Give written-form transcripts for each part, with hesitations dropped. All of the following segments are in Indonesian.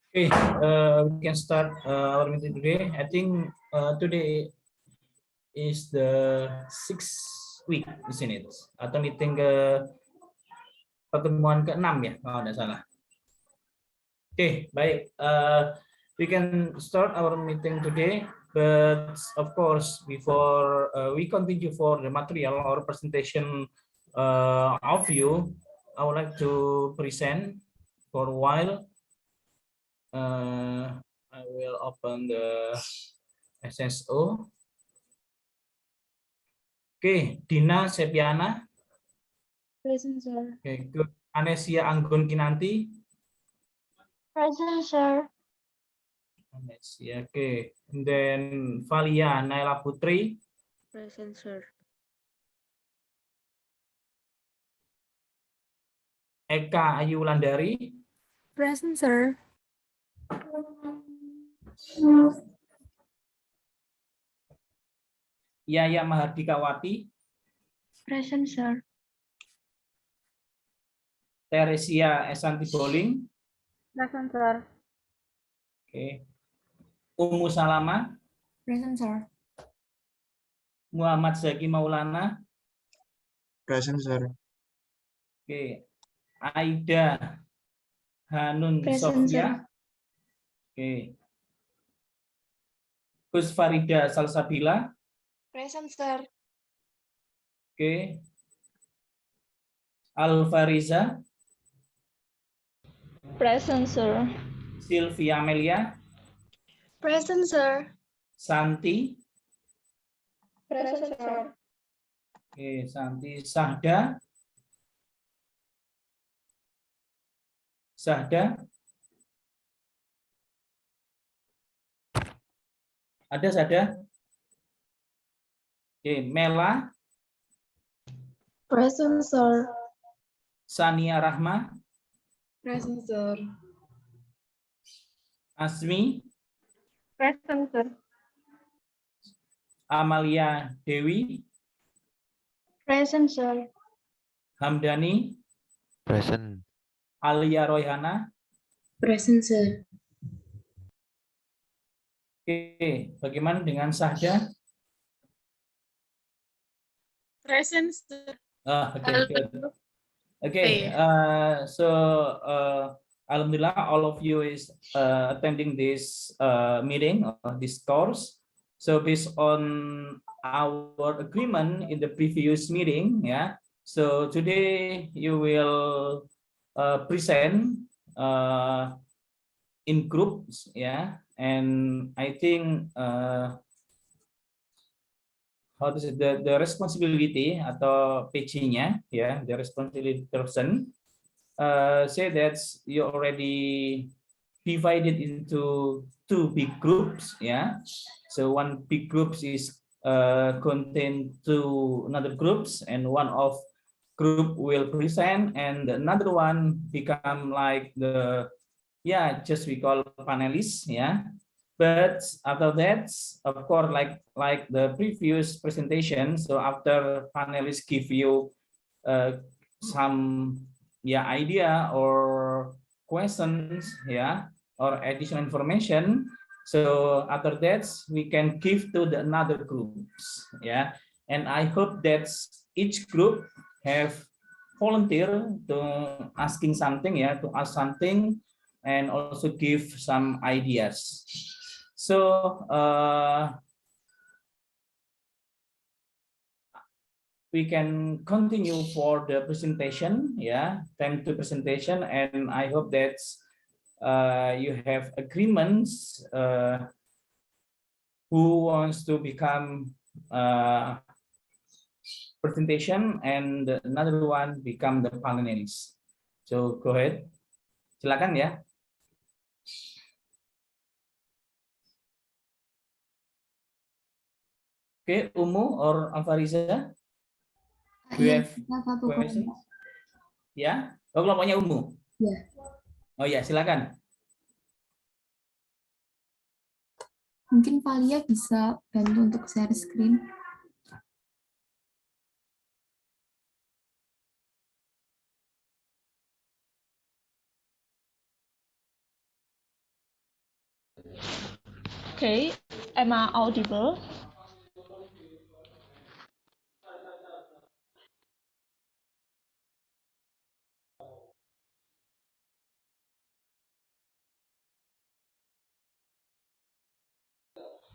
Okay, we can start our meeting today. I think today is the 6th week, isn't it? Atau meeting pertemuan ke-6 ya, kalau tidak salah. Okay, baik. We can start our meeting today, but of course, before we continue for the material or presentation of you, I would like to present for a while. I will open the SSO. Oke, Dina Septiana. Present, sir. Oke, good. Anesia Anggun Kinanti. Present, sir. Anesia, oke. And then Valia Naila Putri. Present, sir. Eka Ayu Wulandari. Present, sir. Yaya Mahardikawati. Present, sir. Teresia Esanti Boling. Present, sir. Oke. Umu Salama. Present, sir. Muhammad Zaki Maulana. Present, sir. Oke. Aida Hanun Present, Sofia. Oke. Gus Farida Salsabila. Present, sir. Oke. Alfariza. Present, sir. Sylvia Amelia. Present, sir. Santi. Present, sir. Oke, Santi. Sahda. Sahda. Ada Sahda? Oke, Mela. Present, sir. Sania Rahma. Present, sir. Asmi. Present, sir. Amalia Dewi. Present, sir. Hamdani. Present. Alia Royhana. Present, sir. Oke, bagaimana dengan Sahda? Present, sir. Okay, good. Okay, so Alhamdulillah, all of you is attending this meeting, this course. So based on our agreement in the previous meeting, yeah. So today you will present in groups, yeah. And I think how to say the responsibility atau PC-nya, ya, the responsibility person, say that you already divided into two big groups, yeah. So one big groups is contain two another groups, and one of group will present, and another one become like the, yeah, just we call panelists, yeah. But after that, of course, like the previous presentation, so after panelists give you some, yeah, idea or questions, yeah, or additional information, so after that we can give to the another groups, yeah. And I hope that each group have volunteer to asking something, yeah, to ask something and also give some ideas. So we can continue for the presentation, yeah, time to presentation, and I hope that you have agreements who wants to become presentation, and another one become the panelist. So go ahead, silakan ya. Okay, Umu or Alfariza? Do you have questions? Ya, oh, kelompoknya Umu. Ya. Oh ya, silakan. Mungkin Valia bisa bantu untuk share screen. Okay, am I audible?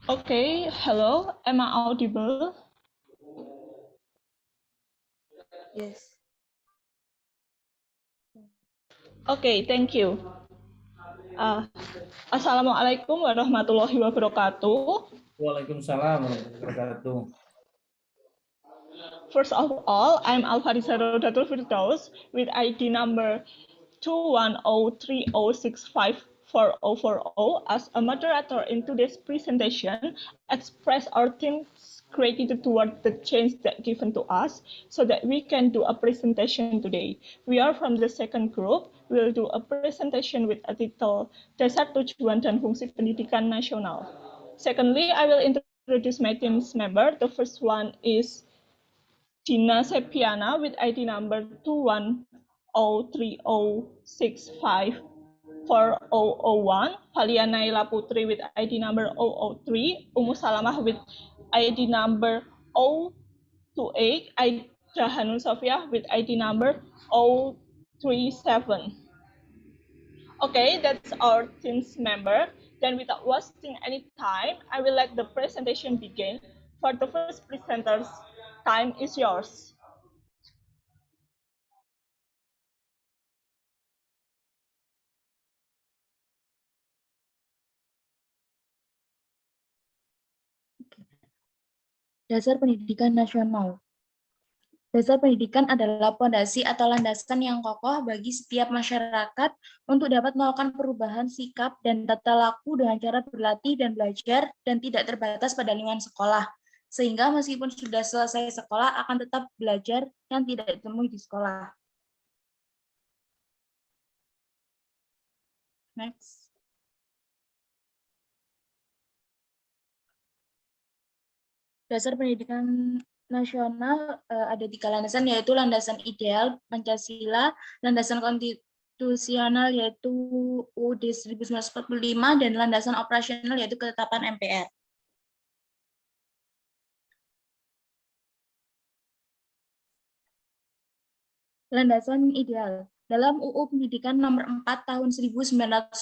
Okay, hello, am I audible? Yes. Okay, thank you. Assalamualaikum warahmatullahi wabarakatuh. Waalaikumsalam warahmatullahi wabarakatuh. First of all, I'm Alfarisa Rodatul Firdaus with ID number 21030654040. As a moderator in today's presentation, express our team's gratitude toward the chance that given to us so that we can do a presentation today. We are from the second group. We'll do a presentation with a title Dasar Tujuan dan Fungsi Pendidikan Nasional. Secondly, I will introduce my team's member. The first one is Dina Sepiana with ID number 21030654001, Valia Naila Putri with ID number 003, Umu Salamah with ID number 028, Aida Hanun Sofia with ID number 037. Okay, that's our team's member. Then without wasting any time, I will let the presentation begin. For the first presenters, time is yours. Dasar pendidikan nasional. Dasar pendidikan adalah fondasi atau landasan yang kokoh bagi setiap masyarakat untuk dapat melakukan perubahan sikap dan tata laku dengan cara berlatih dan belajar dan tidak terbatas pada lingkungan sekolah. Sehingga meskipun sudah selesai sekolah akan tetap belajar yang tidak ditemui di sekolah. Next. Dasar pendidikan nasional ada 3 landasan, yaitu landasan ideal Pancasila, landasan konstitusional yaitu UUD 1945, dan landasan operasional yaitu ketetapan MPR. Landasan ideal. Dalam UU Pendidikan Nomor 4 Tahun 1950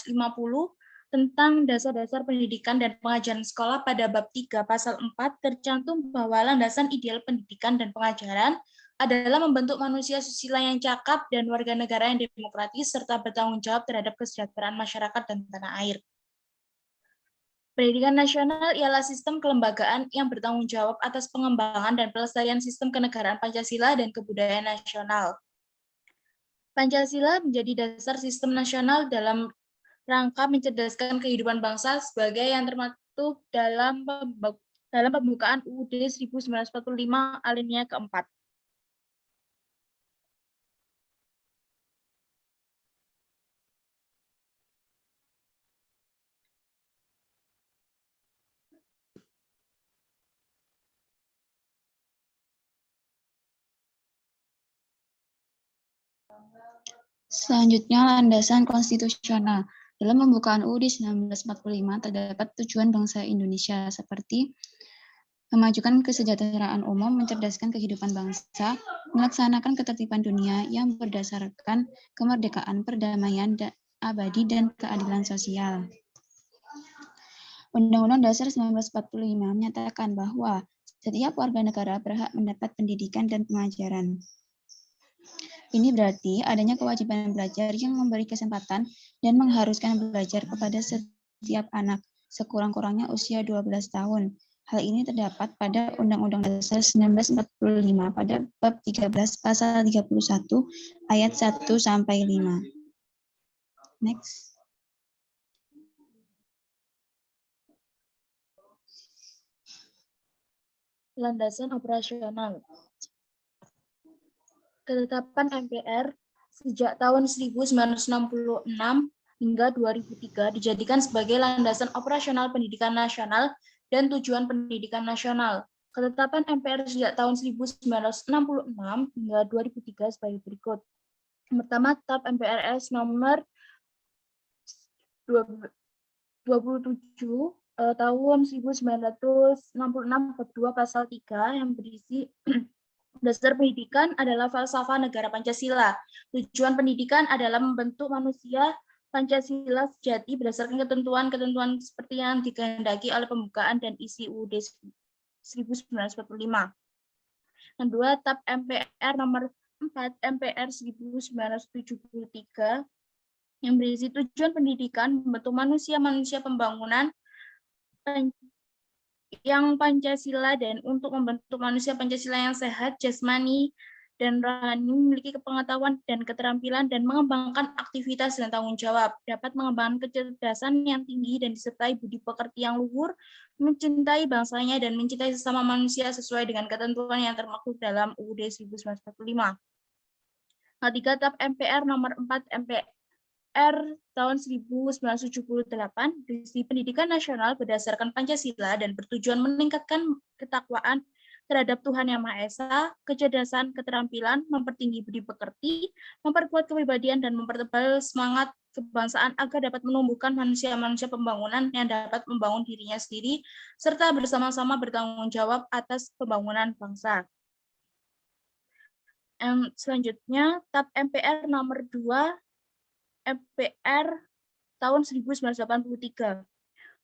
tentang dasar-dasar pendidikan dan pengajaran sekolah pada bab 3 pasal 4 tercantum bahwa landasan ideal pendidikan dan pengajaran adalah membentuk manusia susila yang cakap dan warga negara yang demokratis serta bertanggung jawab terhadap kesejahteraan masyarakat dan tanah air. Pendidikan nasional ialah sistem kelembagaan yang bertanggung jawab atas pengembangan dan pelestarian sistem kenegaraan Pancasila dan kebudayaan nasional. Pancasila menjadi dasar sistem nasional dalam rangka mencerdaskan kehidupan bangsa sebagai yang termaktub dalam pembukaan UUD 1945 alinea keempat. Selanjutnya, landasan konstitusional. Dalam pembukaan UUD 1945 terdapat tujuan bangsa Indonesia seperti memajukan kesejahteraan umum, mencerdaskan kehidupan bangsa, melaksanakan ketertiban dunia yang berdasarkan kemerdekaan, perdamaian, abadi, dan keadilan sosial. Undang-Undang Dasar 1945 menyatakan bahwa setiap warga negara berhak mendapat pendidikan dan pengajaran. Ini berarti adanya kewajiban belajar yang memberi kesempatan dan mengharuskan belajar kepada setiap anak, sekurang-kurangnya usia 12 tahun. Hal ini terdapat pada Undang-Undang Dasar 1945 pada bab 13 pasal 31 ayat 1-5. Next. Landasan operasional. Ketetapan MPR sejak tahun 1966 hingga 2003 dijadikan sebagai landasan operasional pendidikan nasional dan tujuan pendidikan nasional. Ketetapan MPR sejak tahun 1966 hingga 2003 sebagai berikut. Pertama, Tetap MPRS nomor 27 tahun 1966 bab 2 pasal 3 yang berisi dasar pendidikan adalah falsafah negara Pancasila. Tujuan pendidikan adalah membentuk manusia Pancasila sejati berdasarkan ketentuan-ketentuan seperti yang dikehendaki oleh pembukaan dan isi UUD 1945. Kedua, TAP MPR nomor 4 MPR 1973 yang berisi tujuan pendidikan membentuk manusia pembangunan yang Pancasila dan untuk membentuk manusia Pancasila yang sehat, jasmani, dan rohani, memiliki pengetahuan dan keterampilan dan mengembangkan aktivitas dan tanggung jawab, dapat mengembangkan kecerdasan yang tinggi dan disertai budi pekerti yang luhur, mencintai bangsanya dan mencintai sesama manusia sesuai dengan ketentuan yang termaktub dalam UUD 1945. Ketiga, TAP MPR nomor 4 MPR tahun 1978 berisi pendidikan nasional berdasarkan Pancasila dan bertujuan meningkatkan ketakwaan terhadap Tuhan Yang Maha Esa, kecerdasan, keterampilan, mempertinggi budi pekerti, memperkuat kepribadian dan mempertebal semangat kebangsaan agar dapat menumbuhkan manusia-manusia pembangunan yang dapat membangun dirinya sendiri serta bersama-sama bertanggung jawab atas pembangunan bangsa. Selanjutnya, TAP MPR nomor 2 MPR tahun 1983.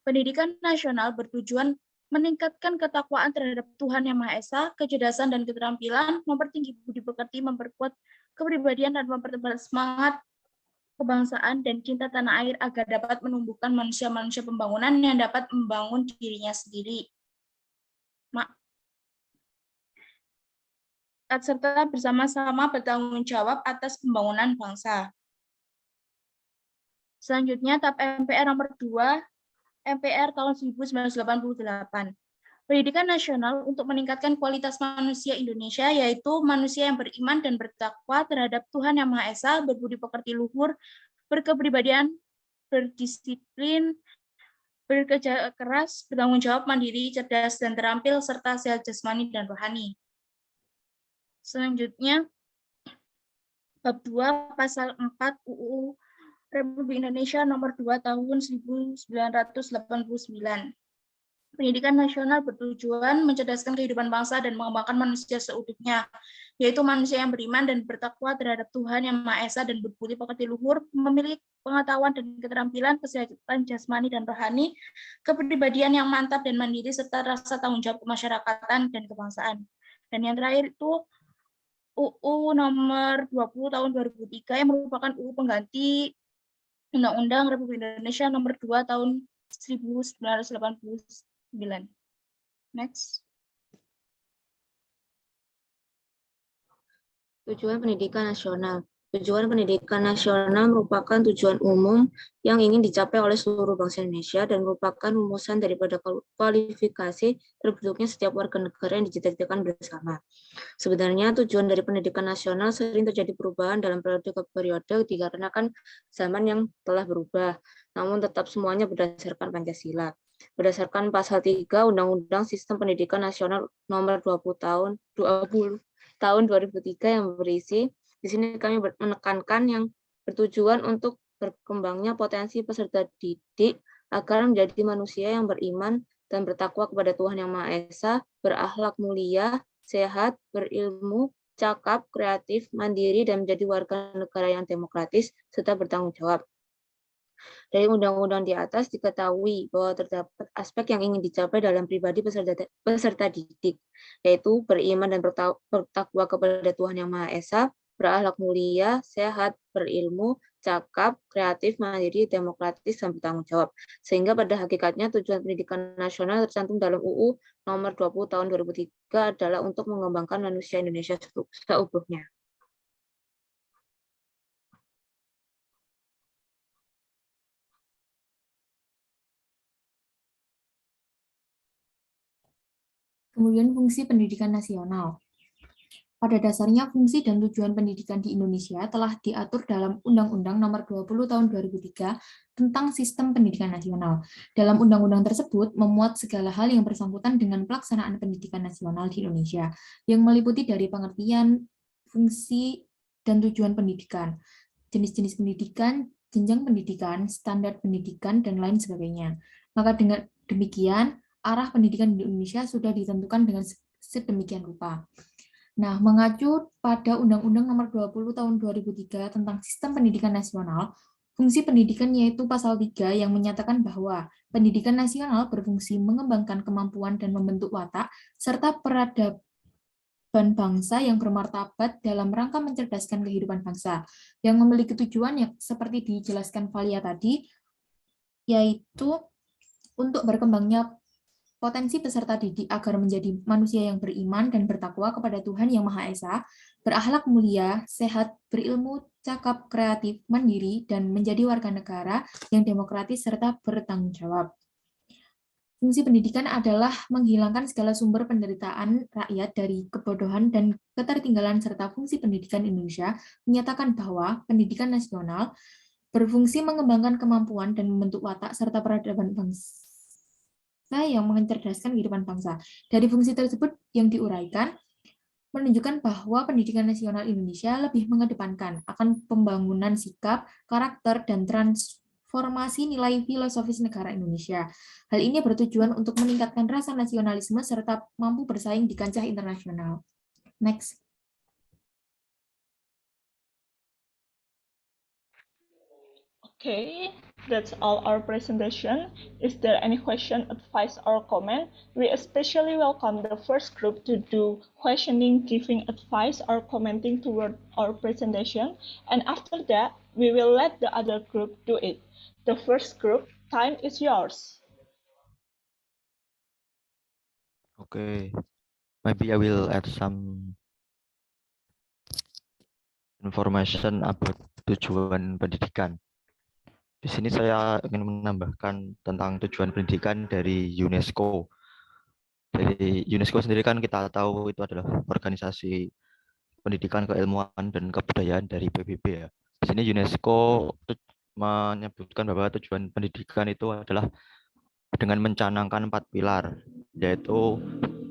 Pendidikan nasional bertujuan meningkatkan ketakwaan terhadap Tuhan Yang Maha Esa, kecerdasan dan keterampilan, mempertinggi budi pekerti, memperkuat kepribadian dan mempertebal semangat kebangsaan dan cinta tanah air agar dapat menumbuhkan manusia-manusia pembangunan yang dapat membangun dirinya sendiri. Serta bersama-sama bertanggung jawab atas pembangunan bangsa. Selanjutnya, TAP MPR nomor 2, MPR tahun 1988. Pendidikan nasional untuk meningkatkan kualitas manusia Indonesia, yaitu manusia yang beriman dan bertakwa terhadap Tuhan Yang Maha Esa, berbudi pekerti luhur, berkepribadian, berdisiplin, bekerja keras, bertanggung jawab, mandiri, cerdas, dan terampil, serta sehat jasmani dan rohani. Selanjutnya, bab 2 pasal 4 UU Republik Indonesia nomor 2 tahun 1989. Pendidikan nasional bertujuan mencerdaskan kehidupan bangsa dan mengembangkan manusia seutuhnya, yaitu manusia yang beriman dan bertakwa terhadap Tuhan Yang Maha Esa dan berbudi pekerti luhur, memiliki pengetahuan dan keterampilan, kesehatan jasmani dan rohani, kepribadian yang mantap dan mandiri, serta rasa tanggung jawab kemasyarakatan dan kebangsaan. Dan yang terakhir itu UU nomor 20 tahun 2003 yang merupakan UU pengganti Undang-Undang Republik Indonesia nomor 2 tahun 1989. Next. Tujuan pendidikan nasional. Tujuan pendidikan nasional merupakan tujuan umum yang ingin dicapai oleh seluruh bangsa Indonesia dan merupakan rumusan daripada kualifikasi terbentuknya setiap warga negara yang dicita-citakan bersama. Sebenarnya tujuan dari pendidikan nasional sering terjadi perubahan dalam periode ke periode dikarenakan zaman yang telah berubah, namun tetap semuanya berdasarkan Pancasila. Berdasarkan pasal 3 Undang-Undang Sistem Pendidikan Nasional nomor 20 tahun 2003 yang berisi, di sini kami menekankan yang bertujuan untuk berkembangnya potensi peserta didik agar menjadi manusia yang beriman dan bertakwa kepada Tuhan Yang Maha Esa, berakhlak mulia, sehat, berilmu, cakap, kreatif, mandiri, dan menjadi warga negara yang demokratis serta bertanggung jawab. Dari undang-undang di atas diketahui bahwa terdapat aspek yang ingin dicapai dalam pribadi peserta didik, yaitu beriman dan bertakwa kepada Tuhan Yang Maha Esa, berakhlak mulia, sehat, berilmu, cakap, kreatif, mandiri, demokratis, dan bertanggung jawab. Sehingga pada hakikatnya tujuan pendidikan nasional tercantum dalam UU nomor 20 tahun 2003 adalah untuk mengembangkan manusia Indonesia seutuhnya. Kemudian fungsi pendidikan nasional. Pada dasarnya fungsi dan tujuan pendidikan di Indonesia telah diatur dalam Undang-Undang Nomor 20 Tahun 2003 tentang Sistem Pendidikan Nasional. Dalam undang-undang tersebut memuat segala hal yang bersangkutan dengan pelaksanaan pendidikan nasional di Indonesia, yang meliputi dari pengertian, fungsi, dan tujuan pendidikan, jenis-jenis pendidikan, jenjang pendidikan, standar pendidikan, dan lain sebagainya. Maka demikian, arah pendidikan di Indonesia sudah ditentukan dengan sedemikian rupa. Nah, mengacu pada Undang-Undang Nomor 20 Tahun 2003 tentang Sistem Pendidikan Nasional, fungsi pendidikan yaitu pasal 3 yang menyatakan bahwa pendidikan nasional berfungsi mengembangkan kemampuan dan membentuk watak serta peradaban bangsa yang bermartabat dalam rangka mencerdaskan kehidupan bangsa, yang memiliki tujuan yang seperti dijelaskan Valia tadi, yaitu untuk berkembangnya potensi peserta didik agar menjadi manusia yang beriman dan bertakwa kepada Tuhan Yang Maha Esa, berakhlak mulia, sehat, berilmu, cakap, kreatif, mandiri, dan menjadi warga negara yang demokratis serta bertanggung jawab. Fungsi pendidikan adalah menghilangkan segala sumber penderitaan rakyat dari kebodohan dan ketertinggalan serta fungsi pendidikan Indonesia menyatakan bahwa pendidikan nasional berfungsi mengembangkan kemampuan dan membentuk watak serta peradaban bangsa yang mencerdaskan kehidupan bangsa. Dari fungsi tersebut yang diuraikan, menunjukkan bahwa pendidikan nasional Indonesia lebih mengedepankan akan pembangunan sikap, karakter, dan transformasi nilai filosofis negara Indonesia. Hal ini bertujuan untuk meningkatkan rasa nasionalisme serta mampu bersaing di kancah internasional. Next. Okay, that's all our presentation. Is there any question, advice, or comment? We especially welcome the first group to do questioning, giving advice, or commenting toward our presentation. And after that, we will let the other group do it. The first group, time is yours. Okay, maybe I will add some information about tujuan pendidikan. Di sini saya ingin menambahkan tentang tujuan pendidikan dari UNESCO. Dari UNESCO sendiri kan kita tahu itu adalah organisasi pendidikan, keilmuan, dan kebudayaan dari PBB ya. Di sini UNESCO menyebutkan bahwa tujuan pendidikan itu adalah dengan mencanangkan 4 pilar, yaitu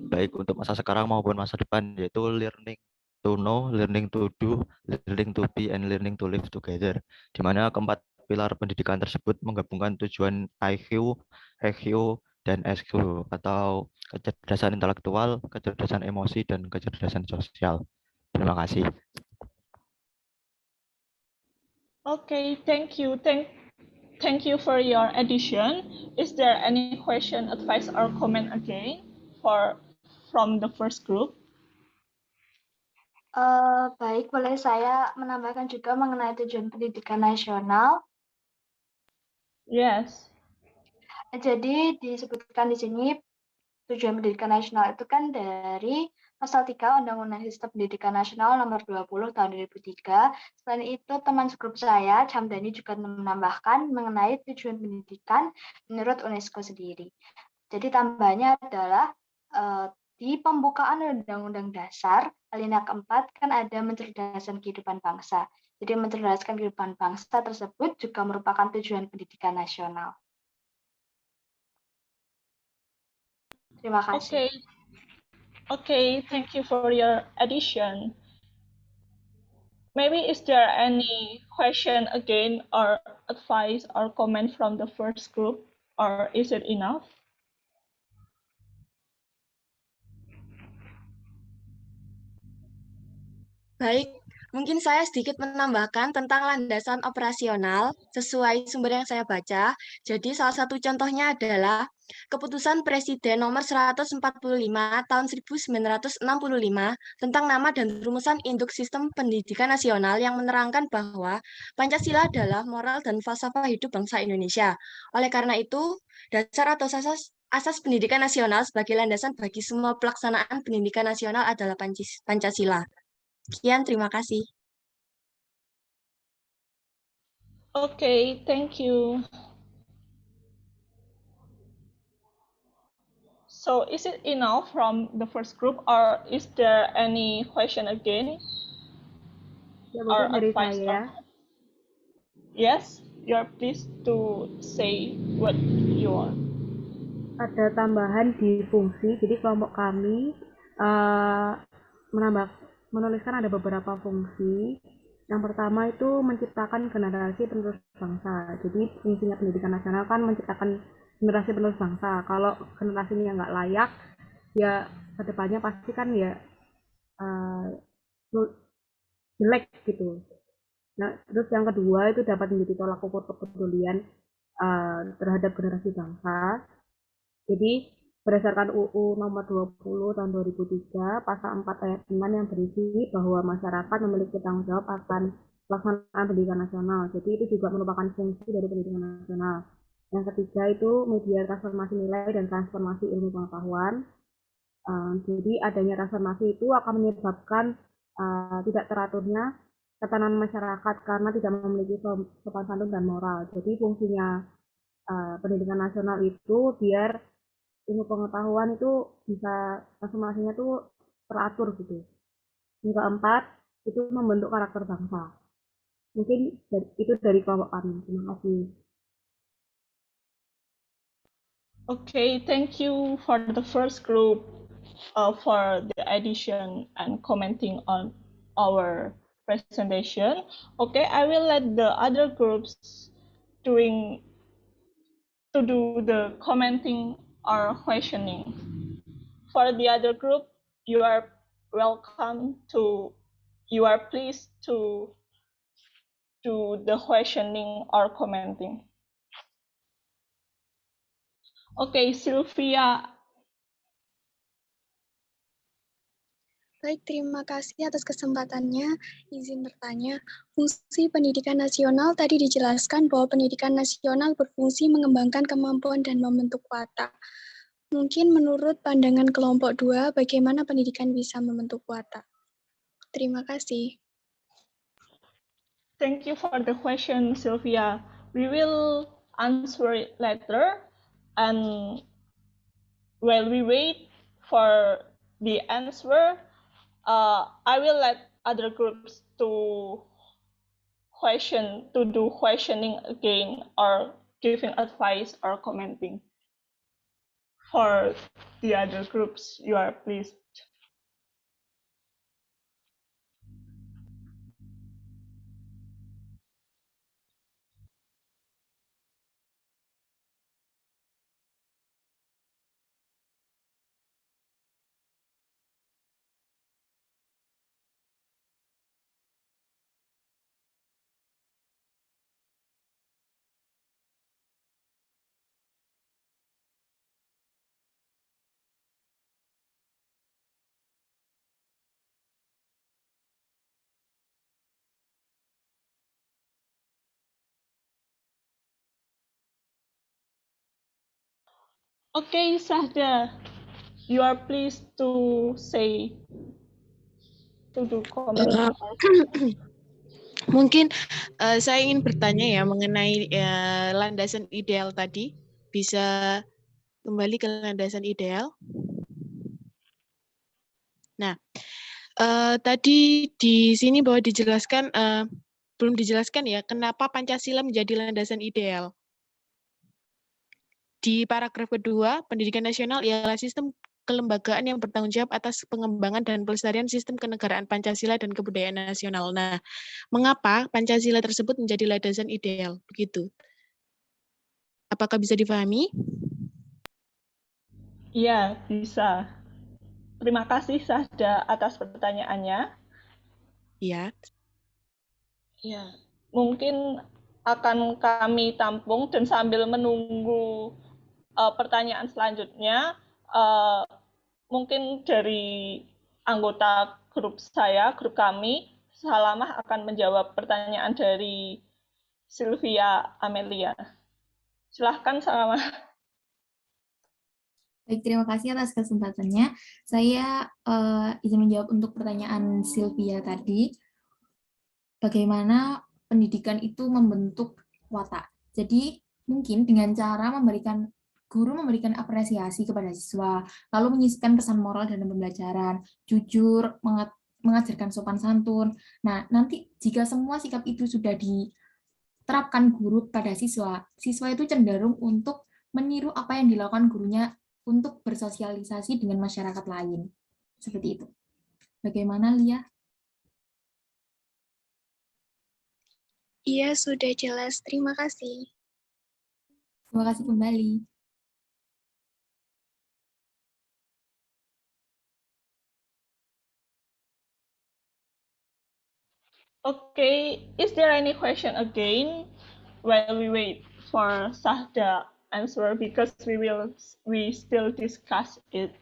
baik untuk masa sekarang maupun masa depan, yaitu learning to know, learning to do, learning to be, and learning to live together. Di mana keempat pilar pendidikan tersebut menggabungkan tujuan IQ, EQ, dan SQ atau kecerdasan intelektual, kecerdasan emosi, dan kecerdasan sosial. Terima kasih. Okay, thank you. Thank you for your addition. Is there any question, advice, or comment again from the first group? Baik, boleh saya menambahkan juga mengenai tujuan pendidikan nasional. Yes. Jadi disebutkan di sini tujuan pendidikan nasional itu kan dari pasal 3 Undang-Undang Sistem Pendidikan Nasional Nomor 20 Tahun 2003. Selain itu, teman segrup saya, Camdani, juga menambahkan mengenai tujuan pendidikan menurut UNESCO sendiri. Jadi tambahannya adalah di pembukaan Undang-Undang Dasar, alinea keempat kan ada mencerdaskan kehidupan bangsa. Jadi mencerdaskan kehidupan bangsa tersebut juga merupakan tujuan pendidikan nasional. Terima kasih. Okay, thank you for your addition. Maybe is there any question again or advice or comment from the first group, or is it enough? Baik, mungkin saya sedikit menambahkan tentang landasan operasional sesuai sumber yang saya baca. Jadi salah satu contohnya adalah Keputusan Presiden Nomor 145 Tahun 1965 tentang nama dan rumusan induk sistem pendidikan nasional yang menerangkan bahwa Pancasila adalah moral dan falsafah hidup bangsa Indonesia. Oleh karena itu, dasar atau asas pendidikan nasional sebagai landasan bagi semua pelaksanaan pendidikan nasional adalah Pancasila. Sekian, terima kasih. Okay, thank you. So is it enough from the first group, or is there any question again? Ya, Or mungkin dari advice saya. Yes, you're pleased to say what you want. Ada tambahan di fungsi, jadi kelompok kami menuliskan ada beberapa fungsi. Yang pertama itu menciptakan generasi penerus bangsa. Jadi fungsinya pendidikan nasional kan menciptakan generasi penerus bangsa. Kalau generasinya nggak layak, ya kedepannya pasti kan ya jelek gitu. Nah, terus yang kedua itu dapat menjadi tolak ukur kepedulian terhadap generasi bangsa. Jadi berdasarkan UU nomor 20 tahun 2003 pasal 4 ayat 6 yang berisi bahwa masyarakat memiliki tanggung jawab akan pelaksanaan pendidikan nasional. Jadi itu juga merupakan fungsi dari pendidikan nasional. Yang ketiga itu media transformasi nilai dan transformasi ilmu pengetahuan. Jadi adanya transformasi itu akan menyebabkan tidak teraturnya tatanan masyarakat karena tidak memiliki sopan santun dan moral. Jadi fungsinya pendidikan nasional itu biar ilmu pengetahuan itu bisa transformasinya itu teratur gitu. Yang keempat itu membentuk karakter bangsa. Mungkin itu dari kelompok kami. Terima kasih. Okay, thank you for the first group for the addition and commenting on our presentation. Okay, I will let the other groups to do the commenting or questioning. For the other group, you are pleased to do the questioning or commenting. Okay, Sylvia. Baik, terima kasih atas kesempatannya. Izin bertanya, fungsi pendidikan nasional tadi dijelaskan bahwa pendidikan nasional berfungsi mengembangkan kemampuan dan membentuk watak. Mungkin menurut pandangan kelompok 2, bagaimana pendidikan bisa membentuk watak? Terima kasih. Thank you for the question, Sylvia. We will answer it later, and while we wait for the answer, I will let other groups to do questioning again or giving advice or commenting. For the other groups, you are pleased. Okay, Sahda, you are pleased to do comment. Mungkin saya ingin bertanya ya mengenai landasan ideal tadi. Bisa kembali ke landasan ideal. Nah, tadi di sini bahwa dijelaskan, belum dijelaskan ya, kenapa Pancasila menjadi landasan ideal. Di paragraf kedua, pendidikan nasional ialah sistem kelembagaan yang bertanggung jawab atas pengembangan dan pelestarian sistem kenegaraan Pancasila dan kebudayaan nasional. Nah, mengapa Pancasila tersebut menjadi landasan ideal? Begitu. Apakah bisa dipahami? Iya, bisa. Terima kasih, Sahda, atas pertanyaannya. Iya. Ya, mungkin akan kami tampung dan sambil menunggu pertanyaan selanjutnya, mungkin dari anggota grup kami, Salamah akan menjawab pertanyaan dari Sylvia Amelia. Silahkan, Salamah. Baik, terima kasih atas kesempatannya. Saya izin menjawab untuk pertanyaan Sylvia tadi. Bagaimana pendidikan itu membentuk watak. Jadi, mungkin dengan cara guru memberikan apresiasi kepada siswa, lalu menyisipkan pesan moral dalam pembelajaran, jujur, mengajarkan sopan santun. Nah, nanti jika semua sikap itu sudah diterapkan guru pada siswa, siswa itu cenderung untuk meniru apa yang dilakukan gurunya untuk bersosialisasi dengan masyarakat lain. Seperti itu. Bagaimana, Lia? Iya, sudah jelas. Terima kasih. Terima kasih kembali. Okay, is there any question again while we wait for Sahda answer because we still discuss it.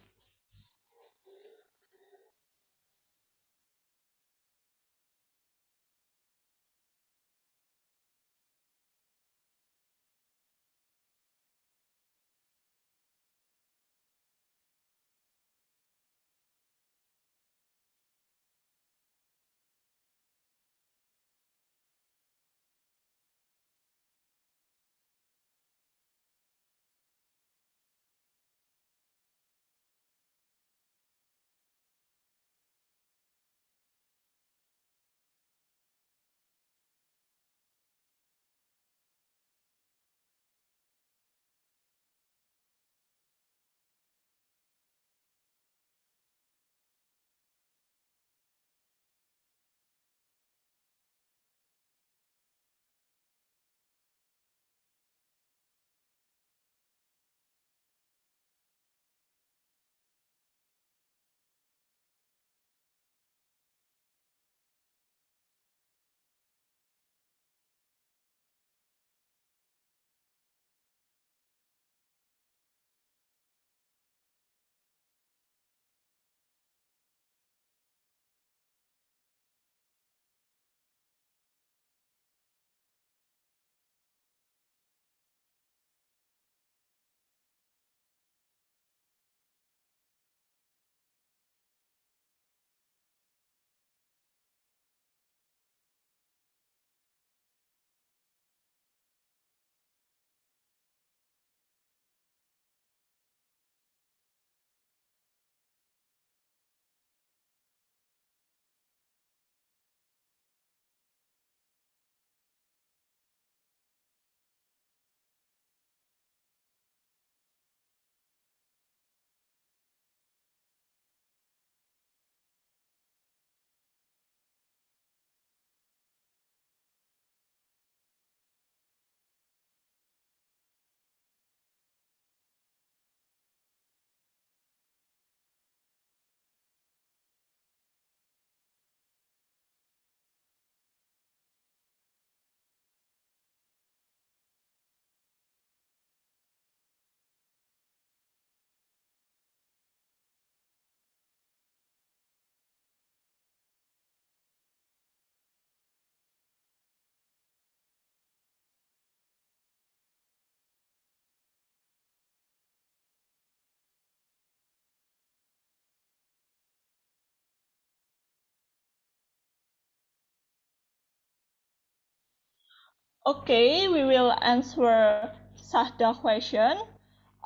Okay, we will answer Sahda question.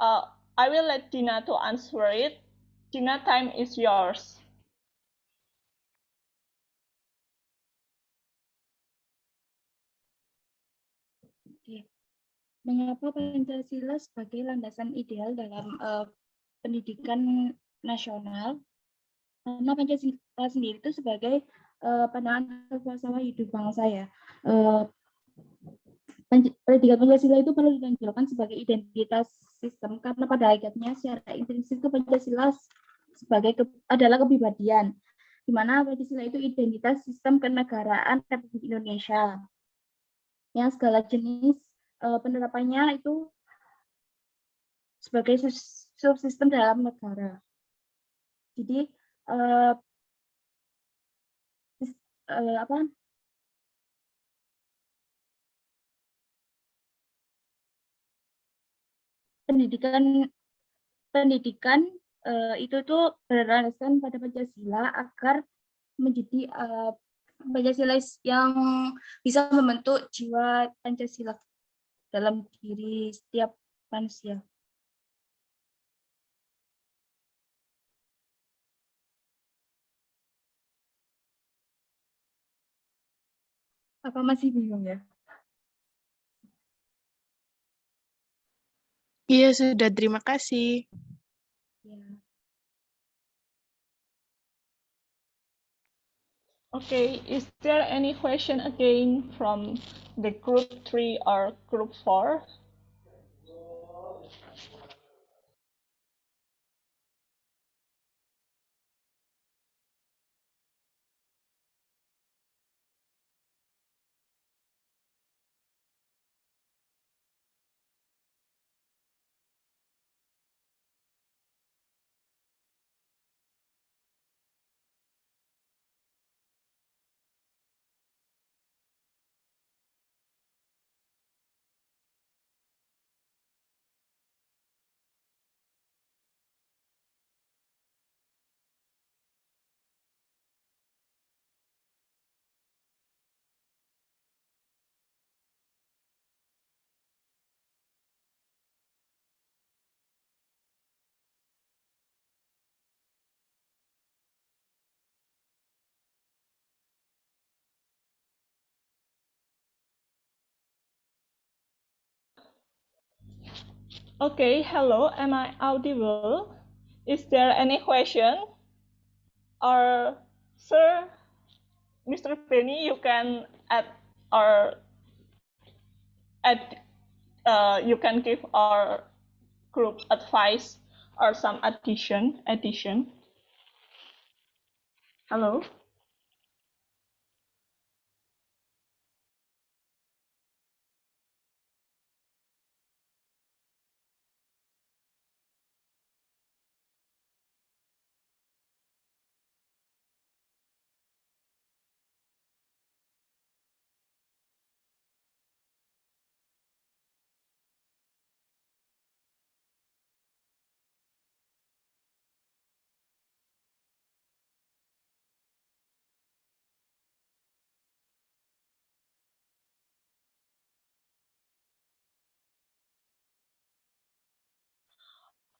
I will let Dina to answer it. Dina, time is yours. Oke. Mengapa Pancasila sebagai landasan ideal dalam pendidikan nasional? Karena Pancasila sendiri itu sebagai pandangan filsafat hidup bangsa ya. Pendidikan Pancasila itu perlu ditonjolkan sebagai identitas sistem karena pada hakikatnya secara intrinsik itu Pancasila adalah kepribadian, di mana Pancasila itu identitas sistem kenegaraan Republik Indonesia yang segala jenis penerapannya itu sebagai subsistem dalam negara. Jadi pendidikan itu tuh berlandaskan pada Pancasila agar menjadi Pancasila yang bisa membentuk jiwa Pancasila dalam diri setiap manusia. Apa masih bingung ya? Iya, sudah. Terima kasih. Ya. Okay, is there any question again from the group 3 or group 4? Okay, hello, am I audible? Is there any question? Or, sir, Mr. Penny, you can add or add, you can give our group advice or some addition. Hello?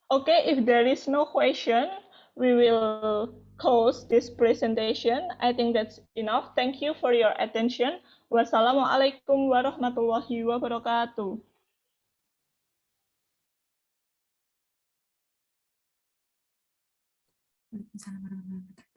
Okay, if there is no question, we will close this presentation. I think that's enough. Thank you for your attention. Wassalamualaikum warahmatullahi wabarakatuh. Waalaikumsalam warahmatullahi wabarakatuh.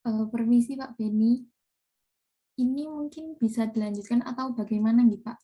Permisi Pak Beni, ini mungkin bisa dilanjutkan atau bagaimana nih Pak?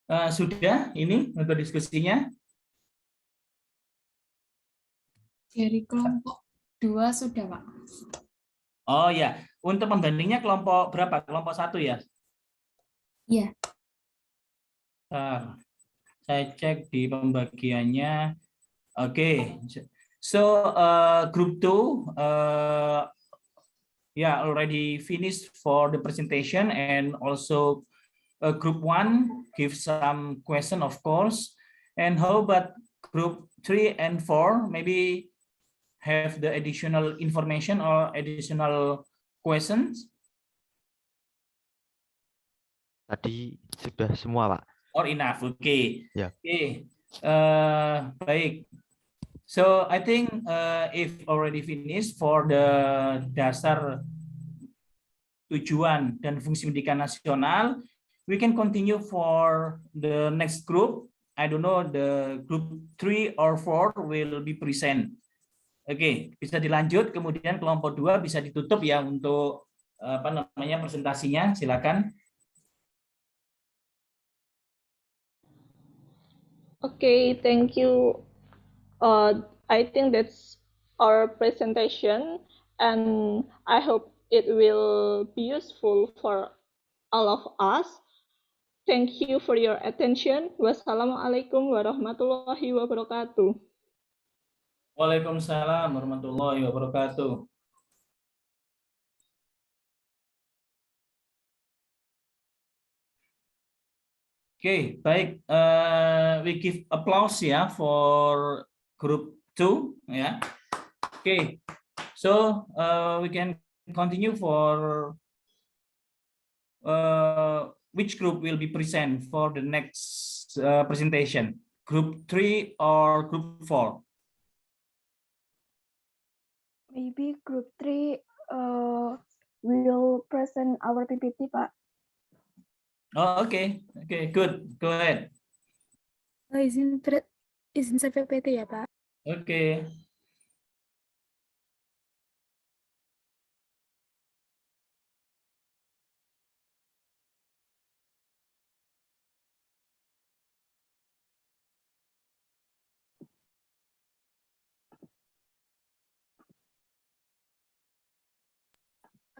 Sudah ini untuk diskusinya? Dari kelompok 2 sudah Pak. Oh ya, untuk pembandingnya kelompok berapa? Kelompok 1 ya? Iya. Saya cek di pembagiannya. Oke. So group 2 yeah, already finished for the presentation, and also group 1 give some question, of course. And how about group 3 and 4? Maybe have the additional information or additional questions? Tadi sudah semua, Pak. Or enough, okay. Yeah. Okay. Baik. So I think if already finished for the dasar tujuan dan fungsi pendidikan nasional, we can continue for the next group. I don't know, the group 3 or 4 will be present. Oke, bisa dilanjut, kemudian kelompok 2 bisa ditutup ya untuk apa namanya presentasinya, silakan. Okay, thank you. I think that's our presentation, and I hope it will be useful for all of us. Thank you for your attention. Wassalamualaikum warahmatullahi wabarakatuh. Waalaikumsalam warahmatullahi wabarakatuh. Oke, baik. We give applause ya for group 2 ya. Oke, so we can continue for which group will be present for the next presentation. Group 3 or group 4? Maybe group 3 will present our PPT, Pak. Oh, okay. Okay, good. Go ahead. Izin share PPT ya, Pak. Okay.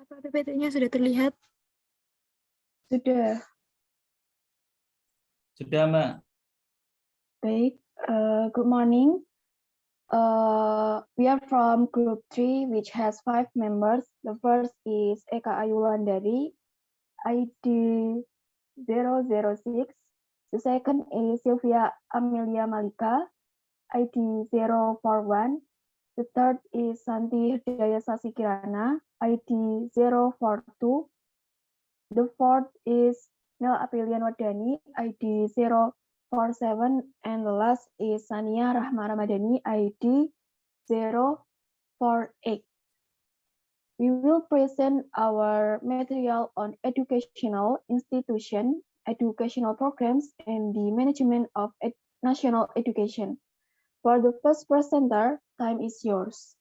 Apa PPT-nya sudah terlihat? Sudah. Sudah, Mbak. Baik. Good morning. We are from group 3, which has 5 members. The first is Eka Ayulandari, ID 006. The second is Sylvia Amelia Malika, ID 041. The third is Santi Hidayah Sasikirana, ID 042. The fourth is Mel Apelian Wadani, ID 047. And the last is Sania Rahma Ramadhani, ID 048. We will present our material on educational institution, educational programs, and the management of national education. For the first presenter, time is yours.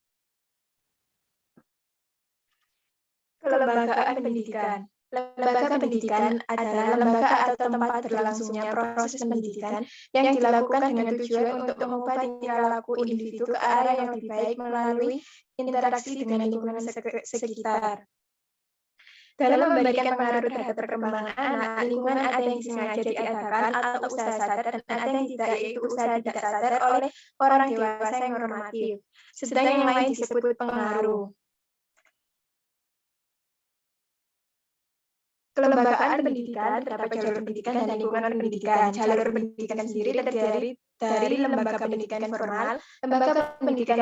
Kelembagaan pendidikan. Lembaga pendidikan adalah lembaga atau tempat berlangsungnya proses pendidikan yang dilakukan dengan tujuan untuk mengubah tingkah laku individu ke arah yang lebih baik melalui interaksi dengan lingkungan sekitar. Dalam memberikan pengaruh terhadap perkembangan anak, lingkungan ada yang sengaja diadakan atau usaha sadar dan ada yang tidak, yaitu usaha tidak sadar oleh orang dewasa yang normatif. Sedang yang lain disebut pengaruh. Kelembagaan pendidikan terdapat jalur pendidikan dan lingkungan pendidikan. Jalur pendidikan sendiri terdiri dari lembaga pendidikan formal, lembaga pendidikan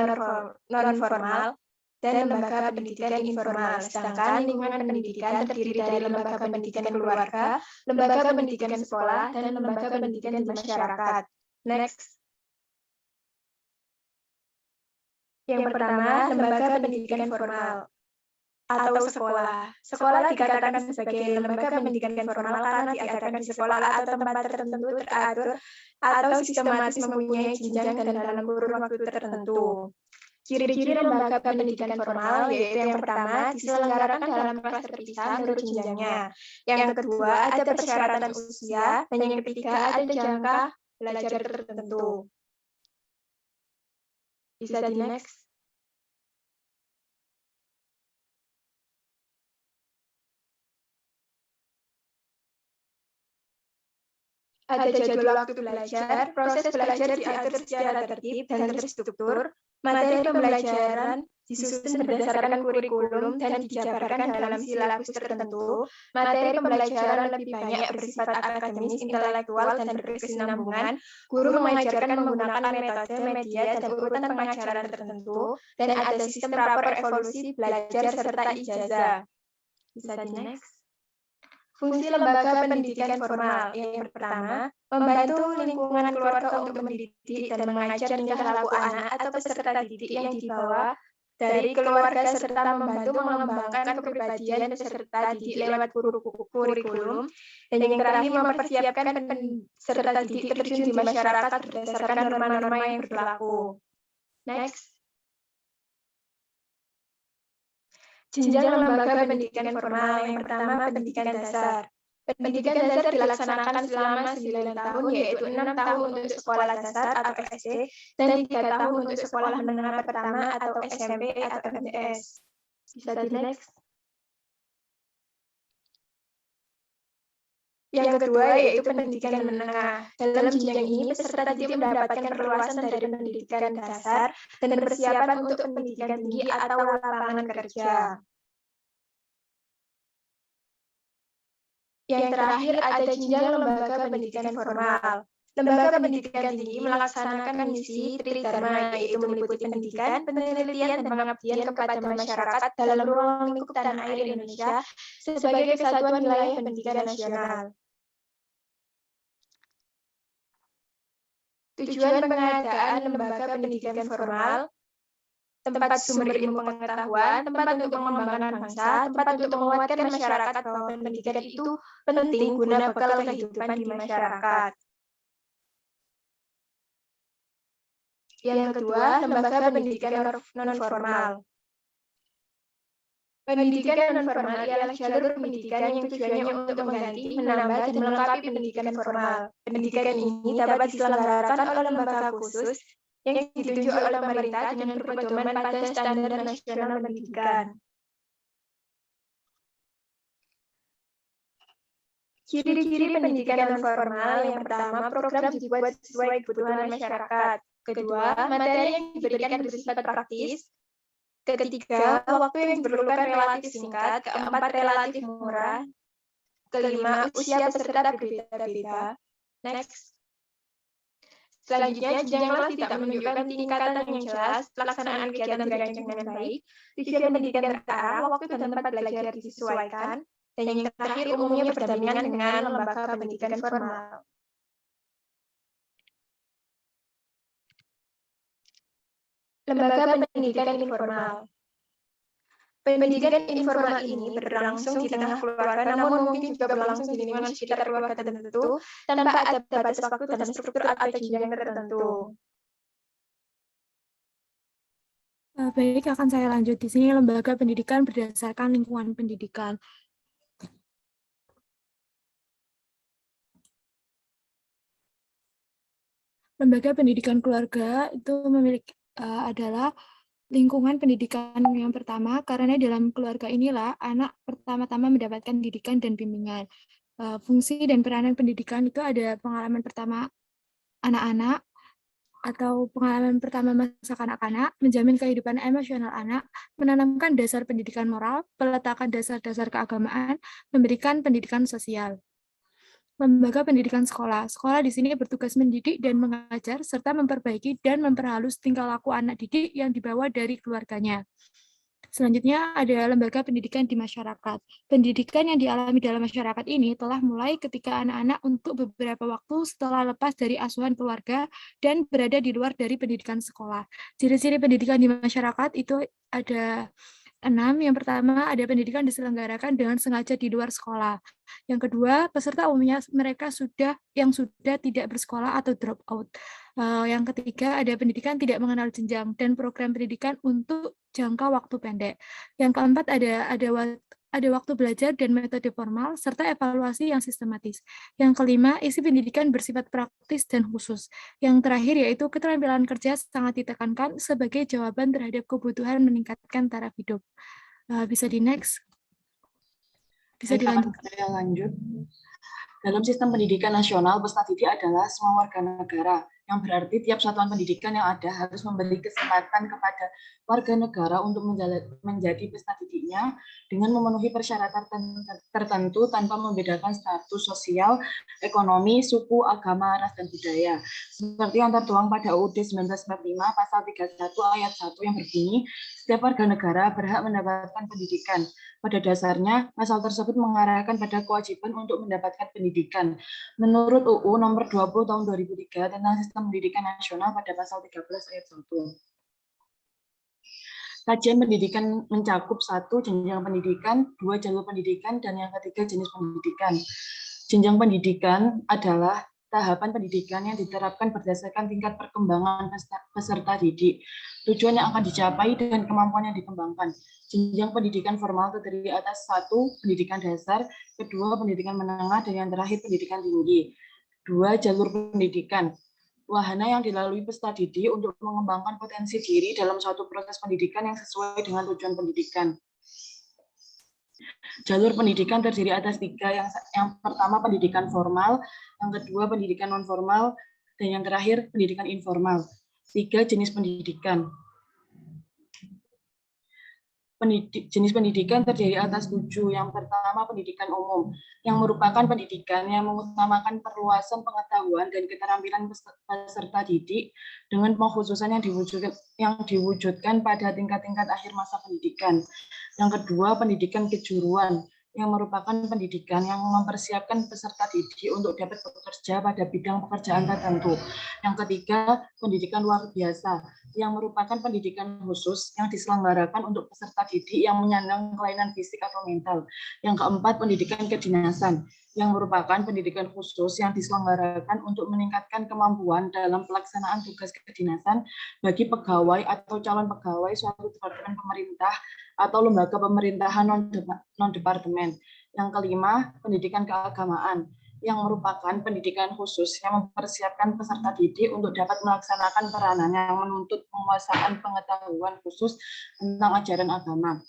non-formal, dan lembaga pendidikan informal. Sedangkan lingkungan pendidikan terdiri dari lembaga pendidikan keluarga, lembaga pendidikan sekolah, dan lembaga pendidikan di masyarakat. Next. Yang pertama, lembaga pendidikan formal atau sekolah. Sekolah dikatakan sebagai lembaga pendidikan formal karena diadakan di sekolah atau tempat tertentu teratur atau sistematis mempunyai jenjang dan dalam kurun waktu tertentu. Ciri-ciri lembaga pendidikan formal yaitu yang pertama, diselenggarakan dalam kelas terpisah menurut jenjangnya. Yang kedua, ada persyaratan usia. Dan yang ketiga, ada jangka belajar tertentu. Bisa di next. Ada jadwal waktu belajar, proses belajar diatur secara tertib dan terstruktur, materi pembelajaran disusun berdasarkan kurikulum dan dijabarkan dalam silabus tertentu, materi pembelajaran lebih banyak bersifat akademis, intelektual, dan berkesinambungan, guru mengajarkan menggunakan metode, media, dan urutan pengajaran tertentu, dan ada sistem rapor evaluasi belajar serta ijazah. Bisa di next. Fungsi lembaga pendidikan formal yang pertama, membantu lingkungan keluarga untuk mendidik dan mengajar tingkah laku anak atau peserta didik yang dibawa dari keluarga serta membantu mengembangkan kepribadian peserta didik lewat kurikulum. Dan yang terakhir, mempersiapkan peserta didik terjun di masyarakat berdasarkan norma-norma yang berlaku. Next. Jenjang lembaga pendidikan formal yang pertama, pendidikan dasar. Pendidikan dasar dilaksanakan selama 9 tahun, yaitu 6 tahun untuk sekolah dasar atau SD, dan 3 tahun untuk sekolah menengah pertama atau SMP atau MTS. Bisa di next. Yang kedua yaitu pendidikan menengah. Dalam jenjang ini, peserta didik mendapatkan perluasan dari pendidikan dasar dan persiapan untuk pendidikan tinggi atau lapangan kerja. Yang terakhir ada jenjang lembaga pendidikan formal. Lembaga pendidikan tinggi melaksanakan misi Tridharma, yaitu meliputi pendidikan, penelitian, dan pengabdian kepada masyarakat dalam ruang lingkup tanah air Indonesia sebagai kesatuan wilayah pendidikan nasional. Tujuan pengadaan lembaga pendidikan formal, tempat sumber ilmu pengetahuan, tempat untuk mengembangkan bangsa, tempat untuk menguatkan masyarakat bahwa pendidikan itu penting guna bekal kehidupan di masyarakat. Yang kedua, lembaga pendidikan non-formal. Pendidikan non-formal ialah jalur pendidikan yang tujuannya untuk mengganti, menambah, dan melengkapi pendidikan formal. Pendidikan ini dapat diselenggarakan oleh lembaga khusus yang ditunjuk oleh pemerintah dengan berpedoman pada standar nasional pendidikan. Ciri-ciri pendidikan non-formal: yang pertama, program dibuat sesuai kebutuhan masyarakat. Kedua, materi yang diberikan bersifat praktis. Ketiga, waktu yang diperlukan relatif singkat. Keempat, relatif murah. Kelima, usia peserta berbeda-beda. Next. Selanjutnya, jenjang kelas tidak menunjukkan tingkatan yang jelas, pelaksanaan kegiatan dirancang dengan baik, tujuan pendidikan terarah, waktu dan tempat belajar disesuaikan, dan yang terakhir umumnya berdampingan dengan lembaga pendidikan formal. Lembaga pendidikan informal. Pendidikan informal ini berlangsung di tengah keluarga, namun mungkin juga berlangsung di lingkungan sekitar keluarga tertentu, tanpa ada batas waktu dan struktur atau jenjang tertentu. Baik, akan saya lanjut di sini. Lembaga pendidikan berdasarkan lingkungan pendidikan. Lembaga pendidikan keluarga itu memiliki adalah lingkungan pendidikan yang pertama, karena dalam keluarga inilah anak pertama-tama mendapatkan didikan dan bimbingan. Fungsi dan peranan pendidikan itu ada pengalaman pertama anak-anak atau pengalaman pertama masa kanak-kanak, menjamin kehidupan emosional anak, menanamkan dasar pendidikan moral, meletakkan dasar-dasar keagamaan, memberikan pendidikan sosial. Lembaga pendidikan sekolah. Sekolah di sini bertugas mendidik dan mengajar, serta memperbaiki dan memperhalus tingkah laku anak didik yang dibawa dari keluarganya. Selanjutnya ada lembaga pendidikan di masyarakat. Pendidikan yang dialami dalam masyarakat ini telah mulai ketika anak-anak untuk beberapa waktu setelah lepas dari asuhan keluarga dan berada di luar dari pendidikan sekolah. Ciri-ciri pendidikan di masyarakat itu ada 6. Yang pertama, ada pendidikan diselenggarakan dengan sengaja di luar sekolah. Yang kedua, peserta umumnya mereka sudah tidak bersekolah atau drop out. Yang ketiga, ada pendidikan tidak mengenal jenjang dan program pendidikan untuk jangka waktu pendek. Yang keempat, ada waktu belajar dan metode formal, serta evaluasi yang sistematis. Yang kelima, isi pendidikan bersifat praktis dan khusus. Yang terakhir yaitu keterampilan kerja sangat ditekankan sebagai jawaban terhadap kebutuhan meningkatkan taraf hidup. Bisa di next. Bisa dilanjut. Saya lanjut. Dalam sistem pendidikan nasional, peserta didik adalah semua warga negara, yang berarti tiap satuan pendidikan yang ada harus memberi kesempatan kepada warga negara untuk menjadi peserta didiknya dengan memenuhi persyaratan tertentu tanpa membedakan status sosial, ekonomi, suku, agama, ras, dan budaya. Seperti yang tertuang pada UUD 1945 pasal 31 ayat 1 yang berbunyi, setiap warga negara berhak mendapatkan pendidikan. Pada dasarnya, pasal tersebut mengarahkan pada kewajiban untuk mendapatkan pendidikan. Menurut UU nomor 20 tahun 2003 tentang sistem pendidikan nasional pada pasal 13 ayat 1. Kajian pendidikan mencakup 1. Jenjang pendidikan, 2. Jalur pendidikan, dan yang ketiga jenis pendidikan. Jenjang pendidikan adalah tahapan pendidikan yang diterapkan berdasarkan tingkat perkembangan peserta didik, tujuan yang akan dicapai dan kemampuan yang dikembangkan. Jenjang pendidikan formal terdiri atas 1. Pendidikan dasar, 2. Pendidikan menengah, dan yang terakhir pendidikan tinggi. 2. Jalur pendidikan, wahana yang dilalui peserta didik untuk mengembangkan potensi diri dalam suatu proses pendidikan yang sesuai dengan tujuan pendidikan. Jalur pendidikan terdiri atas 3, yang pertama pendidikan formal, yang kedua pendidikan non formal, dan yang terakhir pendidikan informal. 3. Jenis pendidikan. Jenis pendidikan terdiri atas 7. Yang pertama pendidikan umum, yang merupakan pendidikan yang mengutamakan perluasan pengetahuan dan keterampilan peserta didik dengan pengkhususan yang diwujudkan pada tingkat-tingkat akhir masa pendidikan. Yang kedua pendidikan kejuruan, yang merupakan pendidikan yang mempersiapkan peserta didik untuk dapat bekerja pada bidang pekerjaan tertentu. Yang ketiga, pendidikan luar biasa, yang merupakan pendidikan khusus yang diselenggarakan untuk peserta didik yang menyandang kelainan fisik atau mental. Yang keempat, pendidikan kedinasan, yang merupakan pendidikan khusus yang diselenggarakan untuk meningkatkan kemampuan dalam pelaksanaan tugas kedinasan bagi pegawai atau calon pegawai suatu departemen pemerintah atau lembaga pemerintahan non-departemen. Yang kelima, pendidikan keagamaan, yang merupakan pendidikan khusus yang mempersiapkan peserta didik untuk dapat melaksanakan peranan yang menuntut penguasaan pengetahuan khusus tentang ajaran agama.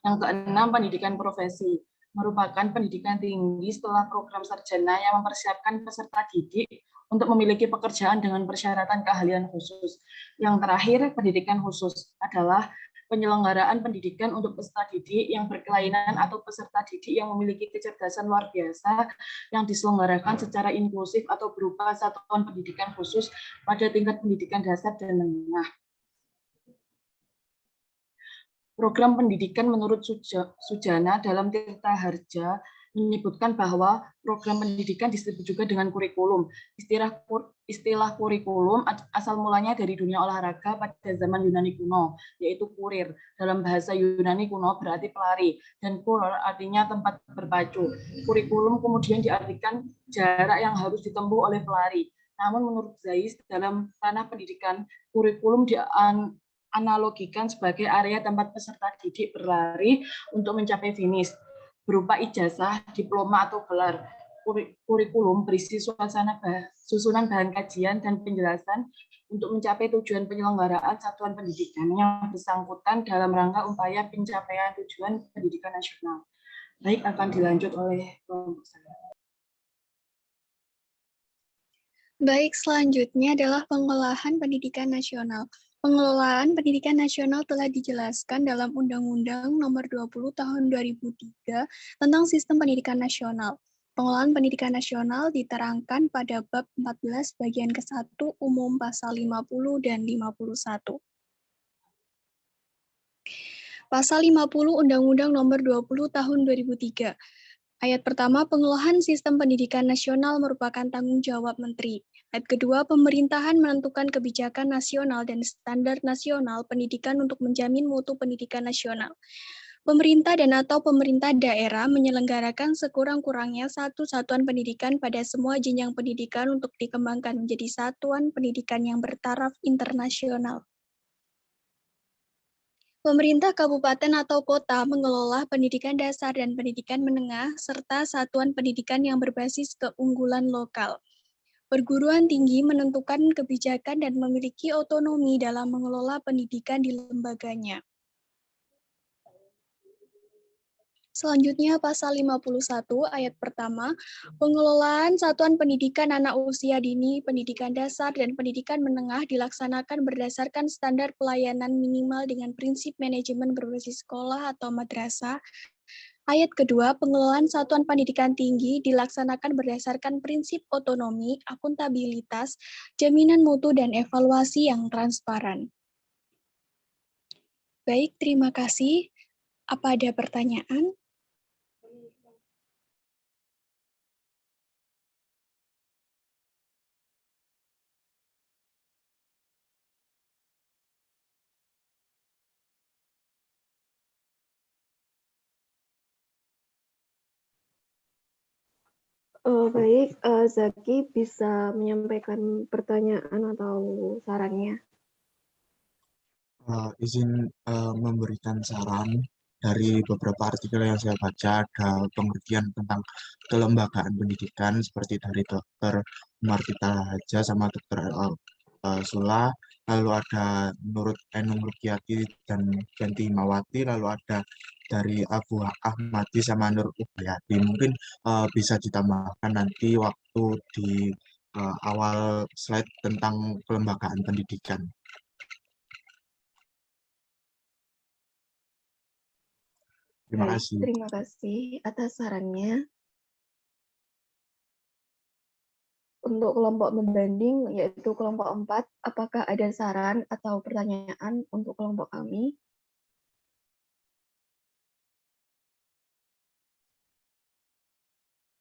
Yang keenam, pendidikan profesi, merupakan pendidikan tinggi setelah program sarjana yang mempersiapkan peserta didik untuk memiliki pekerjaan dengan persyaratan keahlian khusus. Yang terakhir, pendidikan khusus adalah penyelenggaraan pendidikan untuk peserta didik yang berkelainan atau peserta didik yang memiliki kecerdasan luar biasa yang diselenggarakan secara inklusif atau berupa satuan pendidikan khusus pada tingkat pendidikan dasar dan menengah. Program pendidikan menurut Sujana dalam Tirta Harja menyebutkan bahwa program pendidikan disebut juga dengan kurikulum. Istilah kurikulum asal mulanya dari dunia olahraga pada zaman Yunani kuno, yaitu kurir. Dalam bahasa Yunani kuno berarti pelari, dan kurir artinya tempat berpacu. Kurikulum kemudian diartikan jarak yang harus ditempuh oleh pelari. Namun menurut Zais, dalam ranah pendidikan, kurikulum dianalogikan sebagai area tempat peserta didik berlari untuk mencapai finish, berupa ijazah, diploma, atau gelar. Kurikulum berisi susunan bahan kajian dan penjelasan untuk mencapai tujuan penyelenggaraan satuan pendidikan yang bersangkutan dalam rangka upaya pencapaian tujuan pendidikan nasional. Baik, akan dilanjut oleh kelompok saya. Baik, selanjutnya adalah pengolahan pendidikan nasional. Pengelolaan pendidikan nasional telah dijelaskan dalam Undang-Undang Nomor 20 Tahun 2003 tentang Sistem Pendidikan Nasional. Pengelolaan pendidikan nasional diterangkan pada bab 14 bagian ke-1 umum pasal 50 dan 51. Pasal 50 Undang-Undang Nomor 20 Tahun 2003. Ayat pertama, pengelolaan sistem pendidikan nasional merupakan tanggung jawab Menteri. Ayat kedua, pemerintahan menentukan kebijakan nasional dan standar nasional pendidikan untuk menjamin mutu pendidikan nasional. Pemerintah dan atau pemerintah daerah menyelenggarakan sekurang-kurangnya satu satuan pendidikan pada semua jenjang pendidikan untuk dikembangkan menjadi satuan pendidikan yang bertaraf internasional. Pemerintah kabupaten atau kota mengelola pendidikan dasar dan pendidikan menengah, serta satuan pendidikan yang berbasis keunggulan lokal. Perguruan tinggi menentukan kebijakan dan memiliki otonomi dalam mengelola pendidikan di lembaganya. Selanjutnya, pasal 51 ayat pertama, pengelolaan satuan pendidikan anak usia dini, pendidikan dasar, dan pendidikan menengah dilaksanakan berdasarkan standar pelayanan minimal dengan prinsip manajemen berbasis sekolah atau madrasah. Ayat kedua, pengelolaan satuan pendidikan tinggi dilaksanakan berdasarkan prinsip otonomi, akuntabilitas, jaminan mutu, dan evaluasi yang transparan. Baik, terima kasih. Apa ada pertanyaan? Baik, Zaki bisa menyampaikan pertanyaan atau sarannya. Izin memberikan saran dari beberapa artikel yang saya baca, ada pengertian tentang kelembagaan pendidikan seperti dari Dr. Martita Haja sama Dr. Sula, lalu ada Nurut Enung Rukiati dan Genti Mawati, lalu ada dari Abu Ahmadi sama Nur Ubayati. Mungkin bisa ditambahkan nanti waktu di awal slide tentang kelembagaan pendidikan. Terima kasih. Terima kasih atas sarannya. Untuk kelompok membanding, yaitu kelompok 4, apakah ada saran atau pertanyaan untuk kelompok kami?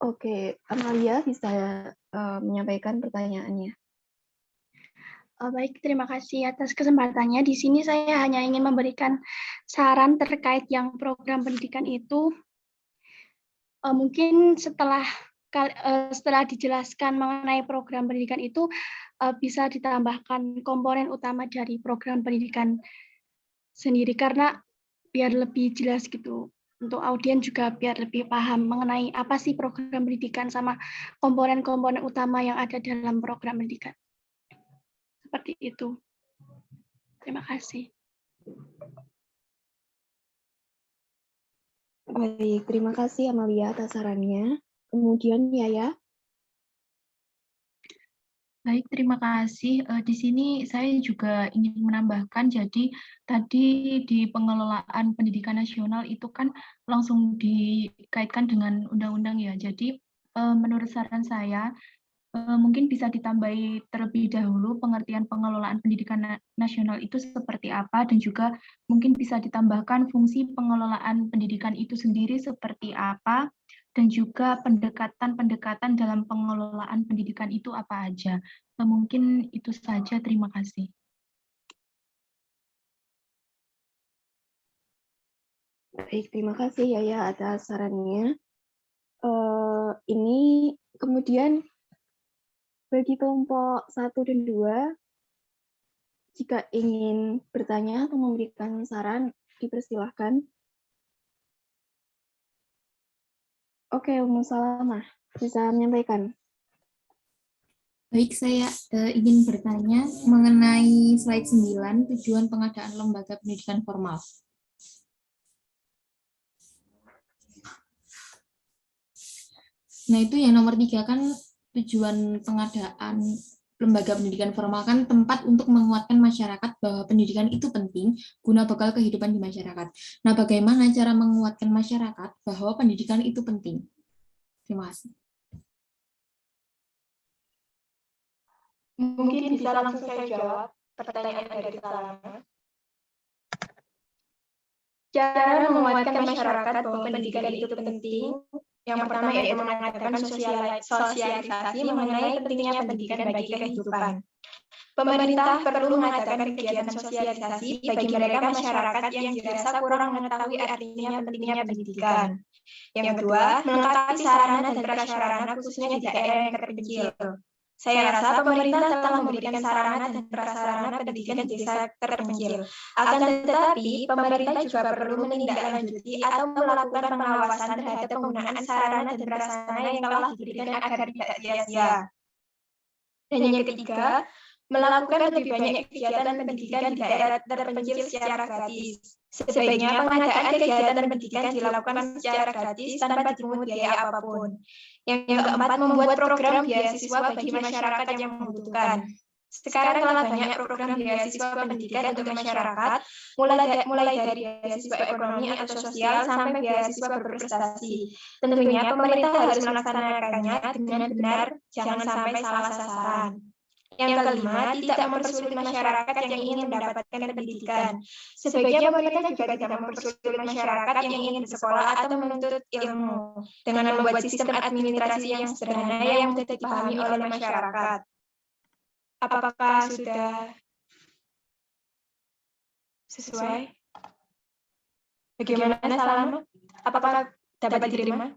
Oke, Amalia bisa menyampaikan pertanyaannya. Baik, terima kasih atas kesempatannya. Di sini saya hanya ingin memberikan saran terkait yang program pendidikan itu. Mungkin setelah dijelaskan mengenai program pendidikan itu, bisa ditambahkan komponen utama dari program pendidikan sendiri, karena biar lebih jelas gitu. Untuk audiens juga biar lebih paham mengenai apa sih program pendidikan sama komponen-komponen utama yang ada dalam program pendidikan. Seperti itu. Terima kasih. Baik, terima kasih Amalia atas sarannya. Kemudian Yaya. Baik, terima kasih. Di sini saya juga ingin menambahkan, jadi tadi di pengelolaan pendidikan nasional itu kan langsung dikaitkan dengan undang-undang ya. Jadi menurut saran saya, mungkin bisa ditambahi terlebih dahulu pengertian pengelolaan pendidikan nasional itu seperti apa, dan juga mungkin bisa ditambahkan fungsi pengelolaan pendidikan itu sendiri seperti apa, dan juga pendekatan-pendekatan dalam pengelolaan pendidikan itu apa aja. Mungkin itu saja, terima kasih. Baik, terima kasih Yaya atas sarannya. Ini kemudian bagi kelompok 1 dan 2, jika ingin bertanya atau memberikan saran, dipersilahkan. Oke, Umu Salamah, bisa menyampaikan. Baik, saya ingin bertanya mengenai slide 9, tujuan pengadaan lembaga pendidikan formal. Nah, itu yang nomor 3 kan tujuan pengadaan lembaga pendidikan formal kan tempat untuk menguatkan masyarakat bahwa pendidikan itu penting guna bekal kehidupan di masyarakat. Nah, bagaimana cara menguatkan masyarakat bahwa pendidikan itu penting? Terima kasih. Mungkin bisa langsung saya jawab pertanyaan dari Salama. Cara menguatkan masyarakat bahwa pendidikan itu penting, yang pertama yaitu mengadakan sosialisasi mengenai pentingnya pendidikan bagi kehidupan. Pemerintah perlu mengadakan kegiatan sosialisasi bagi mereka masyarakat yang dirasa kurang mengetahui artinya pentingnya pendidikan. Yang kedua, melengkapi sarana dan prasarana khususnya di daerah yang terpencil. Saya rasa pemerintah telah memberikan sarana dan prasarana pendidikan di desa terpencil. Akan tetapi, pemerintah juga perlu menindaklanjuti atau melakukan pengawasan terhadap penggunaan sarana dan prasarana yang telah diberikan agar tidak sia-sia. Dan yang ketiga, melakukan lebih banyak kegiatan pendidikan di daerah terpencil secara gratis. Sebaiknya pengadaan kegiatan pendidikan dilakukan secara gratis tanpa dipungut biaya apapun. Yang keempat, membuat program beasiswa bagi masyarakat yang membutuhkan. Sekarang telah banyak program beasiswa pendidikan untuk masyarakat, mulai dari beasiswa ekonomi atau sosial sampai beasiswa berprestasi. Tentunya pemerintah harus melaksanakannya dengan benar, jangan sampai salah sasaran. Yang kelima, tidak mempersulit masyarakat yang ingin mendapatkan pendidikan. Sebaiknya pemerintah juga tidak mempersulit masyarakat yang ingin bersekolah atau menuntut ilmu dengan membuat sistem administrasi yang sederhana yang mudah dipahami oleh masyarakat. Apakah sudah sesuai? Bagaimana Salama? Apakah dapat diterima?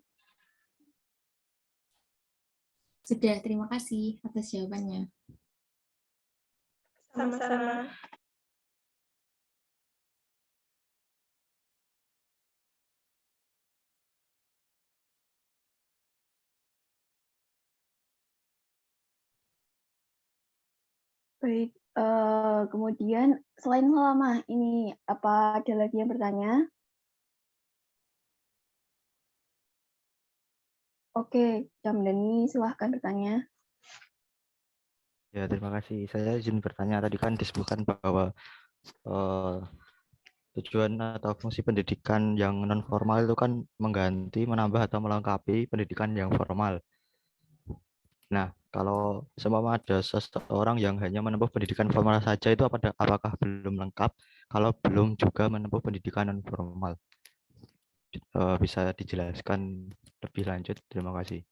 Sudah, terima kasih atas jawabannya. Sama-sama. Baik, kemudian selain Salama, ini apa ada lagi yang bertanya? Oke, Jamdani, silahkan bertanya. Ya, terima kasih. Saya izin bertanya, tadi kan disebutkan bahwa tujuan atau fungsi pendidikan yang non formal itu kan mengganti, menambah atau melengkapi pendidikan yang formal. Nah, kalau seumpama ada seseorang yang hanya menempuh pendidikan formal saja, itu apakah belum lengkap kalau belum juga menempuh pendidikan non formal? Bisa dijelaskan lebih lanjut? Terima kasih.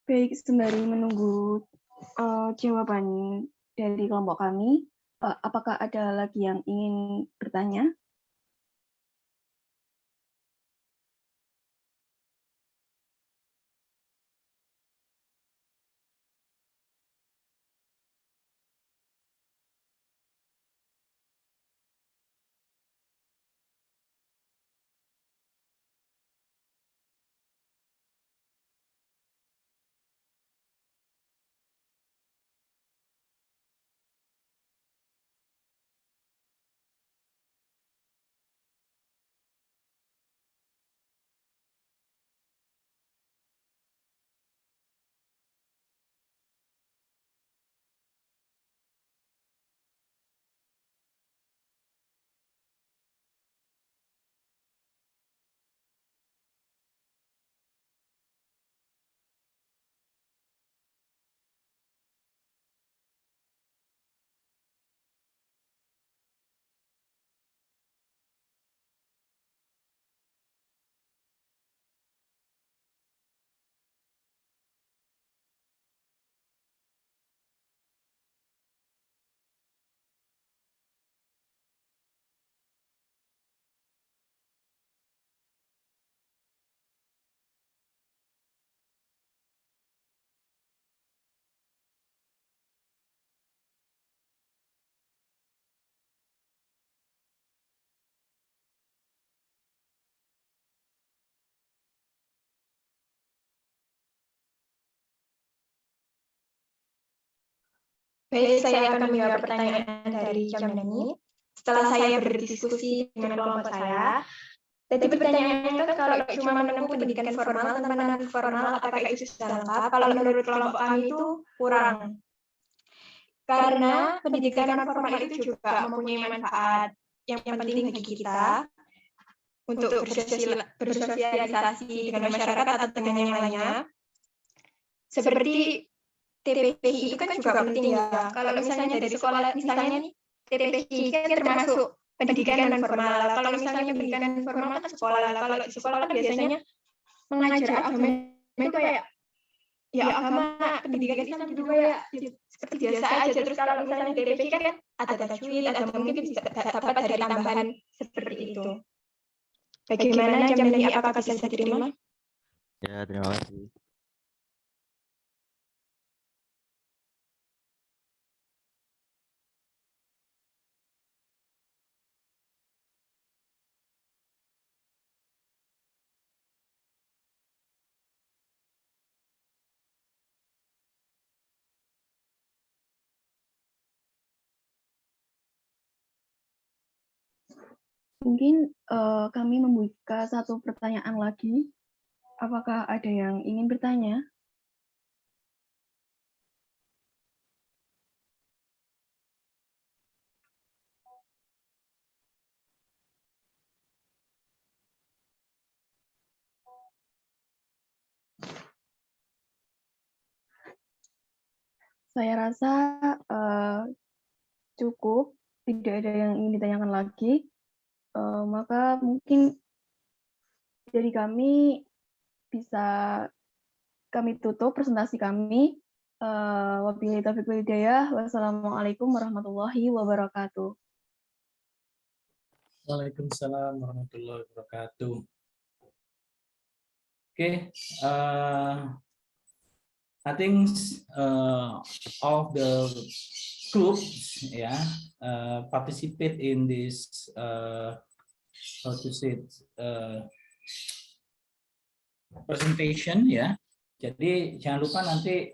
Baik, sembari menunggu jawaban dari kelompok kami, apakah ada lagi yang ingin bertanya? Baik, saya akan menjawab pertanyaan dari Jamdani. Setelah saya berdiskusi dengan kelompok saya, tadi pertanyaannya kan kalau cuma menempuh pendidikan formal tanpa non formal, apakah itu sudah lengkap? Kalau menurut kelompok kami itu kurang. Karena pendidikan non formal itu juga mempunyai manfaat yang penting bagi kita untuk bersosialisasi dengan masyarakat atau dengan yang lainnya. Seperti TPPI itu kan juga penting ya. Kalau misalnya dari sekolah, misalnya nih, TPPI kan termasuk pendidikan non formal. Kalau misalnya pendidikan formal kan sekolah. Kalau di sekolah kan biasanya mengajar agama itu kayak ya agama pendidikan Islam juga ya seperti biasa aja. Terus kalau misalnya TPPI kan ada tajwid, ada mungkin bisa dapat dari tambahan seperti itu. Bagaimana Jamdani, apakah bisa diterima? Ya, terima kasih. Mungkin kami membuka satu pertanyaan lagi. Apakah ada yang ingin bertanya? Saya rasa cukup, tidak ada yang ingin ditanyakan lagi. Maka mungkin dari kami bisa kami tutup presentasi kami. Wabillahi taufiq wal hidayah. Wassalamualaikum warahmatullahi wabarakatuh. Waalaikumsalam warahmatullahi wabarakatuh. Okay, I think all the groups participate in this how to say it, presentation ya. Jadi jangan lupa nanti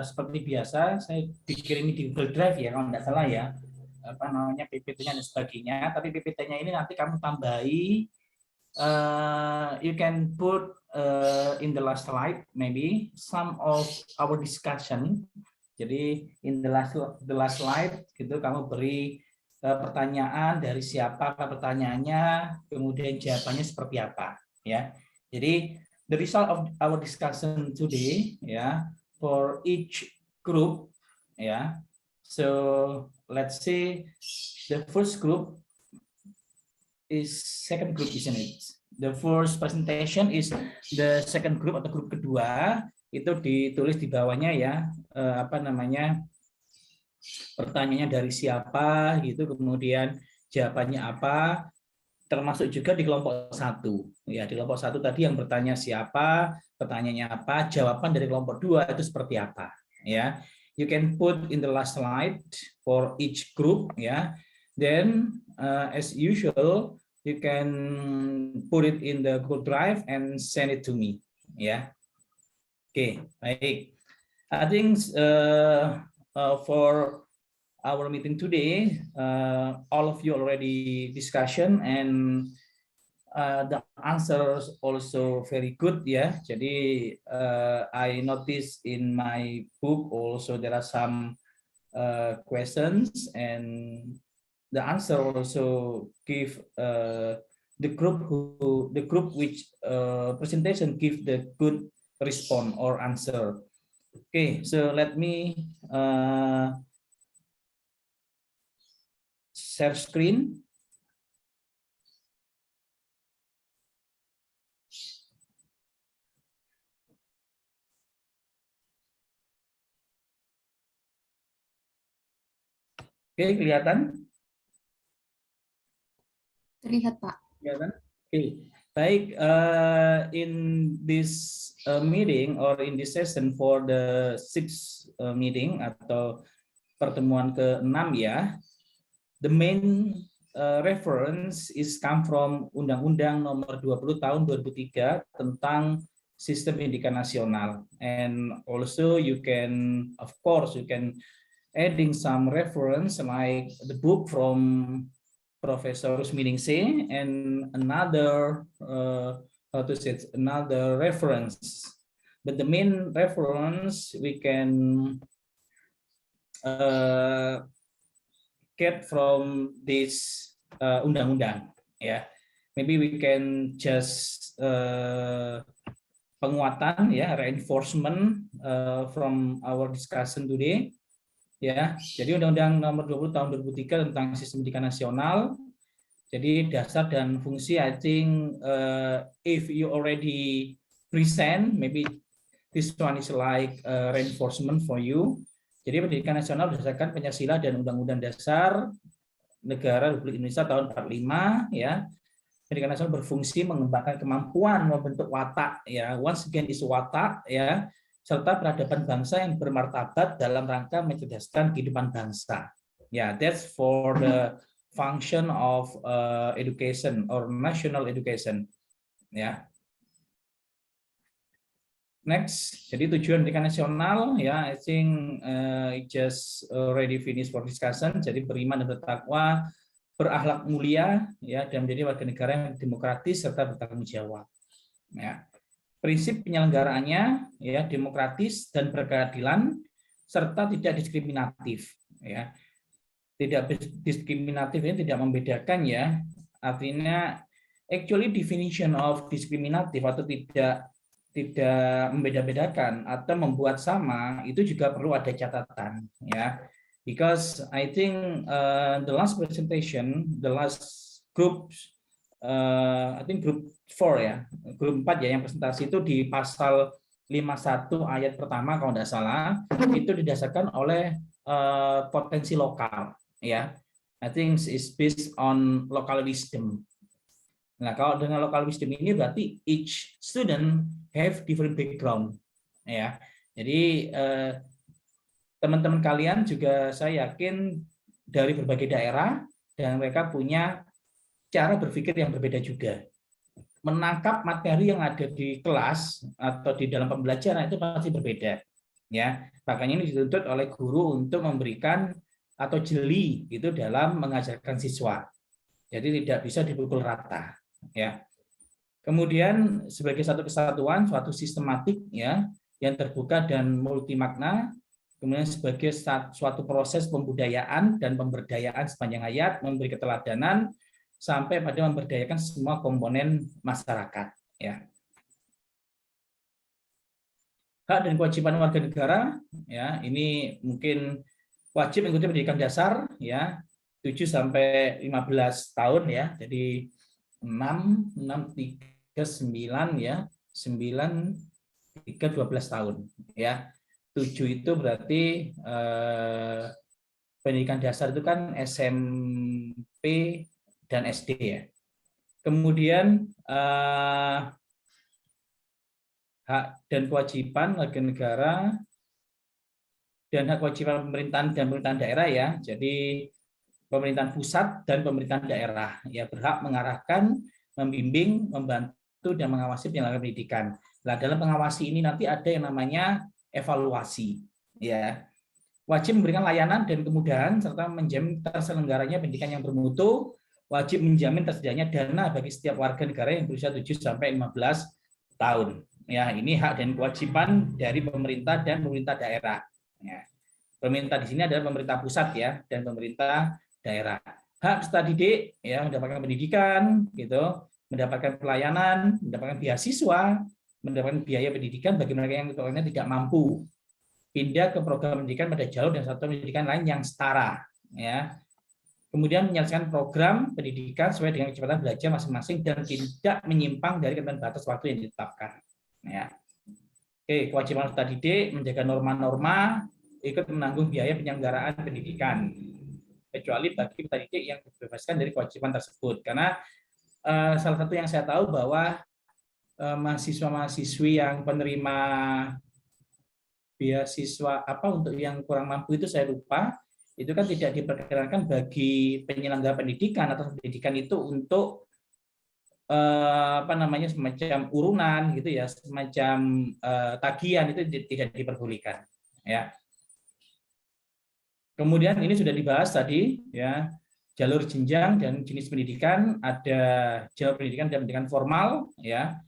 seperti biasa saya dikirim di Google Drive ya kalau nggak salah ya, apa namanya PPT-nya dan sebagainya. Tapi PPT-nya ini nanti kamu tambahi, you can put in the last slide maybe some of our discussion. Jadi in the last slide gitu kamu beri pertanyaan dari siapa pertanyaannya, kemudian jawabannya seperti apa ya. Jadi the result of our discussion today for each group so let's say the first group is second group, isn't it? The first presentation is the second group atau grup kedua. itu ditulis di bawahnya ya, apa namanya, pertanyaannya dari siapa gitu, kemudian jawabannya apa, termasuk juga di kelompok 1. Ya, di kelompok 1 tadi yang bertanya siapa, pertanyaannya apa, jawaban dari kelompok 2 itu seperti apa. Ya, you can put in the last slide for each group. Ya, then as usual you can put it in the Google Drive and send it to me. Ya, oke, baik. I think for our meeting today, all of you already discussion and the answers also very good ya. Jadi I noticed in my book also there are some questions and the answer also give the group which presentation give the good response or answer. Okay, so let me share screen. Oke, kelihatan? Terlihat, Pak. Kelihatan? Oke, baik. In this meeting or in this session for the 6th meeting atau pertemuan ke-6 ya, the main reference is come from Undang-Undang Nomor 20 Tahun 2003 tentang Sistem Pendidikan Nasional, and also you can, of course, you can adding some reference like the book from Professor Rusminingsih and another another reference, but the main reference we can get from this undang-undang. Yeah, maybe we can just penguatan ya, reinforcement from our discussion today. Ya, jadi Undang-Undang Nomor 20 Tahun 2003 tentang Sistem Pendidikan Nasional. Jadi dasar dan fungsi, I think if you already present, maybe this one is like reinforcement for you. Jadi pendidikan nasional berdasarkan Pancasila dan Undang-Undang Dasar Negara Republik Indonesia tahun 45 ya. Pendidikan nasional berfungsi mengembangkan kemampuan membentuk watak ya. Once again is watak ya, serta peradaban bangsa yang bermartabat dalam rangka mencerdaskan kehidupan bangsa. Ya, that's for the function of education or national education. Ya. Next, jadi tujuan pendidikan nasional ya, I think it just already finished for discussion. Jadi beriman dan bertakwa, berakhlak mulia ya, dan menjadi warga negara yang demokratis serta bertanggung jawab. Ya. Prinsip penyelenggaraannya ya demokratis dan berkeadilan serta tidak diskriminatif ya. Tidak diskriminatif ini tidak membedakan ya. Artinya actually definition of diskriminatif atau tidak membeda-bedakan atau membuat sama itu juga perlu ada catatan ya. Because I think the last presentation, the last group I think group 4 ya, grup 4 ya yang presentasi itu di pasal 51 ayat pertama kalau tidak salah, itu didasarkan oleh potensi lokal ya. I think it's based on local wisdom. Nah, kalau dengan local wisdom ini berarti each student have different background ya. Jadi teman-teman kalian juga saya yakin dari berbagai daerah dan mereka punya cara berpikir yang berbeda juga. Menangkap materi yang ada di kelas atau di dalam pembelajaran itu pasti berbeda. Ya, makanya ini dituntut oleh guru untuk memberikan atau jeli gitu dalam mengajarkan siswa. Jadi tidak bisa dipukul rata. Ya. Kemudian sebagai satu kesatuan, suatu sistematik ya yang terbuka dan multimakna. Kemudian sebagai suatu proses pembudayaan dan pemberdayaan sepanjang hayat, memberi keteladanan sampai pada memberdayakan semua komponen masyarakat ya. Hak dan kewajiban warga negara ya, ini mungkin wajib mengikuti pendidikan dasar ya 7 sampai 15 tahun ya. Jadi 6 3 9 ya, 9 3 12 tahun ya. 7 itu berarti pendidikan dasar itu kan SMP dan SD ya. Kemudian hak dan kewajiban warga negara dan hak kewajiban pemerintahan dan pemerintahan daerah ya. Jadi pemerintahan pusat dan pemerintahan daerah ya berhak mengarahkan, membimbing, membantu dan mengawasi penyelenggaraan pendidikan. Nah, dalam pengawasi ini nanti ada yang namanya evaluasi ya. Wajib memberikan layanan dan kemudahan serta menjamin terselenggaranya pendidikan yang bermutu, wajib menjamin tersedianya dana bagi setiap warga negara yang berusia 7 sampai 15 tahun. Ya, ini hak dan kewajiban dari pemerintah dan pemerintah daerah. Ya. Pemerintah di sini adalah pemerintah pusat ya dan pemerintah daerah. Hak peserta didik ya mendapatkan pendidikan gitu, mendapatkan pelayanan, mendapatkan beasiswa, mendapatkan biaya pendidikan bagi mereka yang keuangannya tidak mampu. Pindah ke program pendidikan pada jalur dan satuan pendidikan lain yang setara ya. Kemudian menyelesaikan program pendidikan sesuai dengan kecepatan belajar masing-masing dan tidak menyimpang dari ketentuan batas waktu yang ditetapkan ya. Oke, kewajiban peserta didik menjaga norma-norma, ikut menanggung biaya penyelenggaraan pendidikan kecuali bagi peserta didik yang dibebaskan dari kewajiban tersebut. Karena salah satu yang saya tahu bahwa mahasiswa-mahasiswi yang penerima beasiswa untuk yang kurang mampu itu saya lupa, itu kan tidak diperkenankan bagi penyelenggara pendidikan atau pendidikan itu untuk semacam urunan gitu ya, semacam tagihan itu tidak diperbolehkan ya. Kemudian ini sudah dibahas tadi ya, jalur jenjang dan jenis pendidikan, ada jalur pendidikan dan pendidikan formal ya,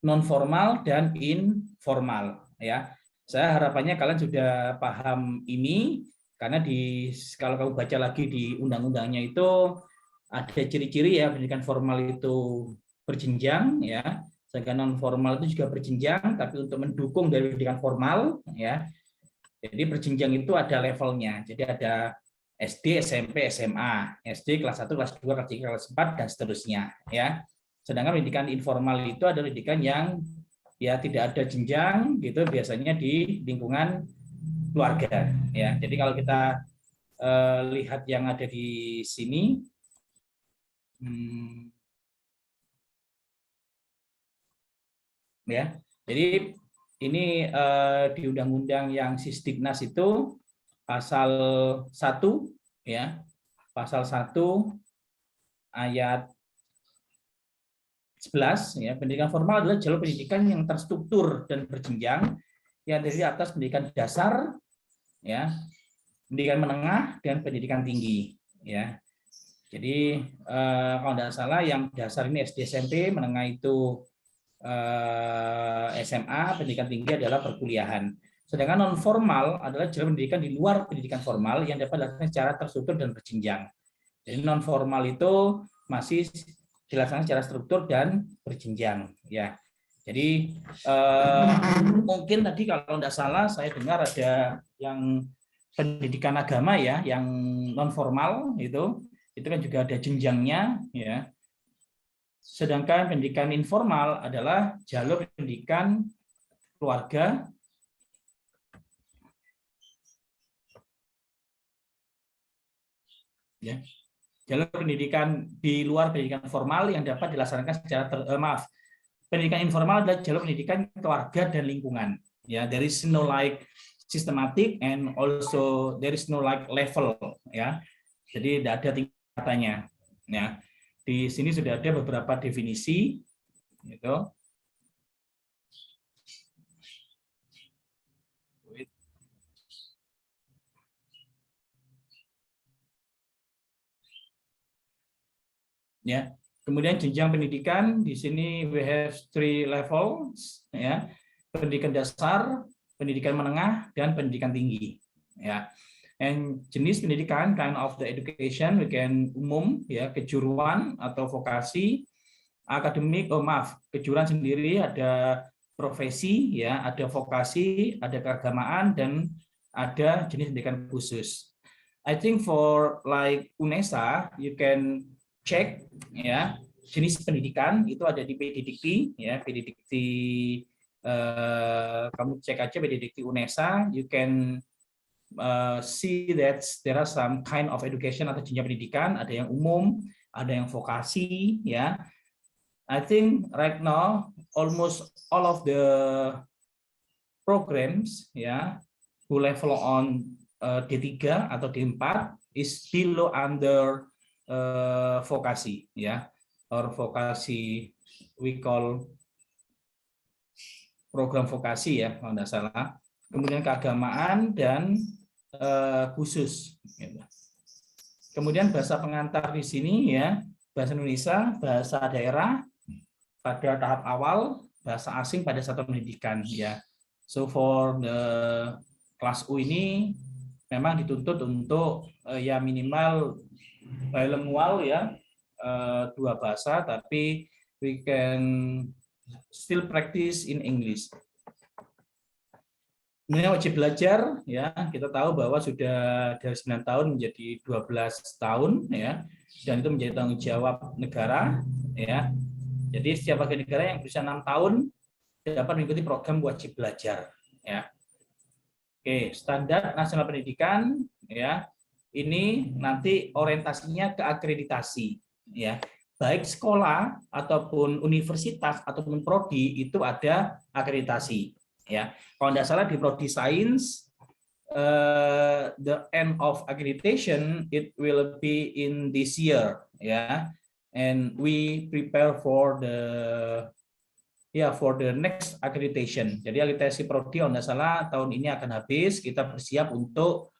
non formal dan informal ya. Saya harapannya kalian sudah paham ini karena kalau kamu baca lagi di undang-undangnya itu ada ciri-ciri ya, pendidikan formal itu berjenjang ya, sedangkan non formal itu juga berjenjang tapi untuk mendukung dari pendidikan formal ya. Jadi berjenjang itu ada levelnya. Jadi ada SD, SMP, SMA, SD kelas 1, kelas 2, kelas 3, kelas 4 dan seterusnya ya. Sedangkan pendidikan informal itu adalah pendidikan yang ya tidak ada jenjang gitu, biasanya di lingkungan keluarga ya. Jadi kalau kita lihat yang ada di sini ya. Jadi ini di undang-undang yang Sisdiknas itu pasal 1 ya. Pasal 1 ayat 11 ya, pendidikan formal adalah jalur pendidikan yang terstruktur dan berjenjang yang terdiri atas pendidikan dasar ya, pendidikan menengah dan pendidikan tinggi ya. Jadi kalau tidak salah yang dasar ini SD, SMP, menengah itu SMA, pendidikan tinggi adalah perkuliahan. Sedangkan non formal adalah jalur pendidikan di luar pendidikan formal yang dapat dilaksanakan secara terstruktur dan berjenjang. Jadi non formal itu masih dilaksanakan secara struktur dan berjenjang ya. Jadi mungkin tadi kalau tidak salah saya dengar ada yang pendidikan agama ya, yang non formal itu kan juga ada jenjangnya ya. Sedangkan pendidikan informal adalah jalur pendidikan keluarga ya. Jalur pendidikan di luar pendidikan formal yang dapat dilaksanakan secara pendidikan informal adalah jalur pendidikan keluarga dan lingkungan ya. There is no like systematic and also there is no like level ya. Jadi tidak ada tingkatannya ya. Di sini sudah ada beberapa definisi gitu. Ya. Kemudian jenjang pendidikan di sini we have 3 levels ya. Pendidikan dasar, pendidikan menengah dan pendidikan tinggi ya. And jenis pendidikan kind of the education we can umum ya, kejuruan atau vokasi, akademik, kejuruan sendiri ada profesi ya, ada vokasi, ada keagamaan dan ada jenis pendidikan khusus. I think for like UNESA you can check ya, jenis pendidikan itu ada di PDDikti ya, PDDikti kamu cek aja PDDikti UNESA, you can see that there are some kind of education atau jenjang pendidikan, ada yang umum, ada yang vokasi, ya. I think right now almost all of the programs, ya, who level on D3 atau D4 is below under vokasi, ya, or vokasi we call program vokasi, ya, kalau tidak salah. Kemudian keagamaan dan khusus. Kemudian bahasa pengantar di sini, ya, bahasa Indonesia, bahasa daerah pada tahap awal, bahasa asing pada satuan pendidikan, ya. So for the kelas U ini memang dituntut untuk ya minimal bilingual, ya, 2 bahasa, tapi we can still practice in English. Kemudian wajib belajar, ya, kita tahu bahwa sudah dari 9 tahun menjadi 12 tahun, ya, dan itu menjadi tanggung jawab negara, ya. Jadi setiap warga negara yang berusia 6 tahun dapat mengikuti program wajib belajar, ya. Oke, standar nasional pendidikan, ya, ini nanti orientasinya ke akreditasi, ya. Baik sekolah ataupun universitas ataupun prodi itu ada akreditasi, ya. Kalau tidak salah di prodi sains, the end of accreditation it will be in this year, ya. And we prepare for the next accreditation. Jadi akreditasi prodi kalau tidak salah tahun ini akan habis. Kita bersiap untuk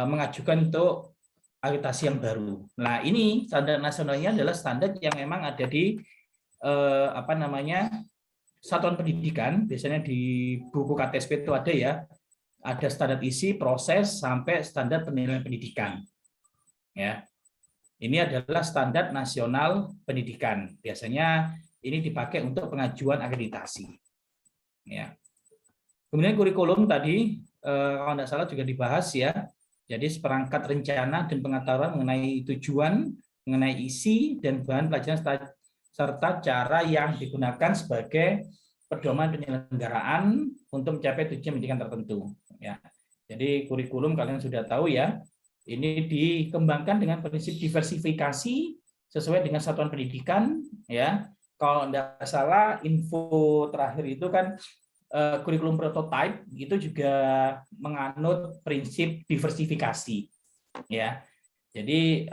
mengajukan untuk akreditasi yang baru. Nah, ini standar nasionalnya adalah standar yang memang ada di satuan pendidikan. Biasanya di buku KTSP itu ada, ya, ada standar isi, proses, sampai standar penilaian pendidikan, ya. Ini adalah standar nasional pendidikan. Biasanya ini dipakai untuk pengajuan akreditasi, ya. Kemudian kurikulum tadi kalau tidak salah juga dibahas, ya. Jadi seperangkat rencana dan pengetahuan mengenai tujuan, mengenai isi dan bahan pelajaran serta cara yang digunakan sebagai pedoman penyelenggaraan untuk mencapai tujuan pendidikan tertentu, ya. Jadi kurikulum kalian sudah tahu, ya. Ini dikembangkan dengan prinsip diversifikasi sesuai dengan satuan pendidikan, ya. Kalau tidak salah info terakhir itu kan kurikulum prototype itu juga menganut prinsip diversifikasi, ya. Jadi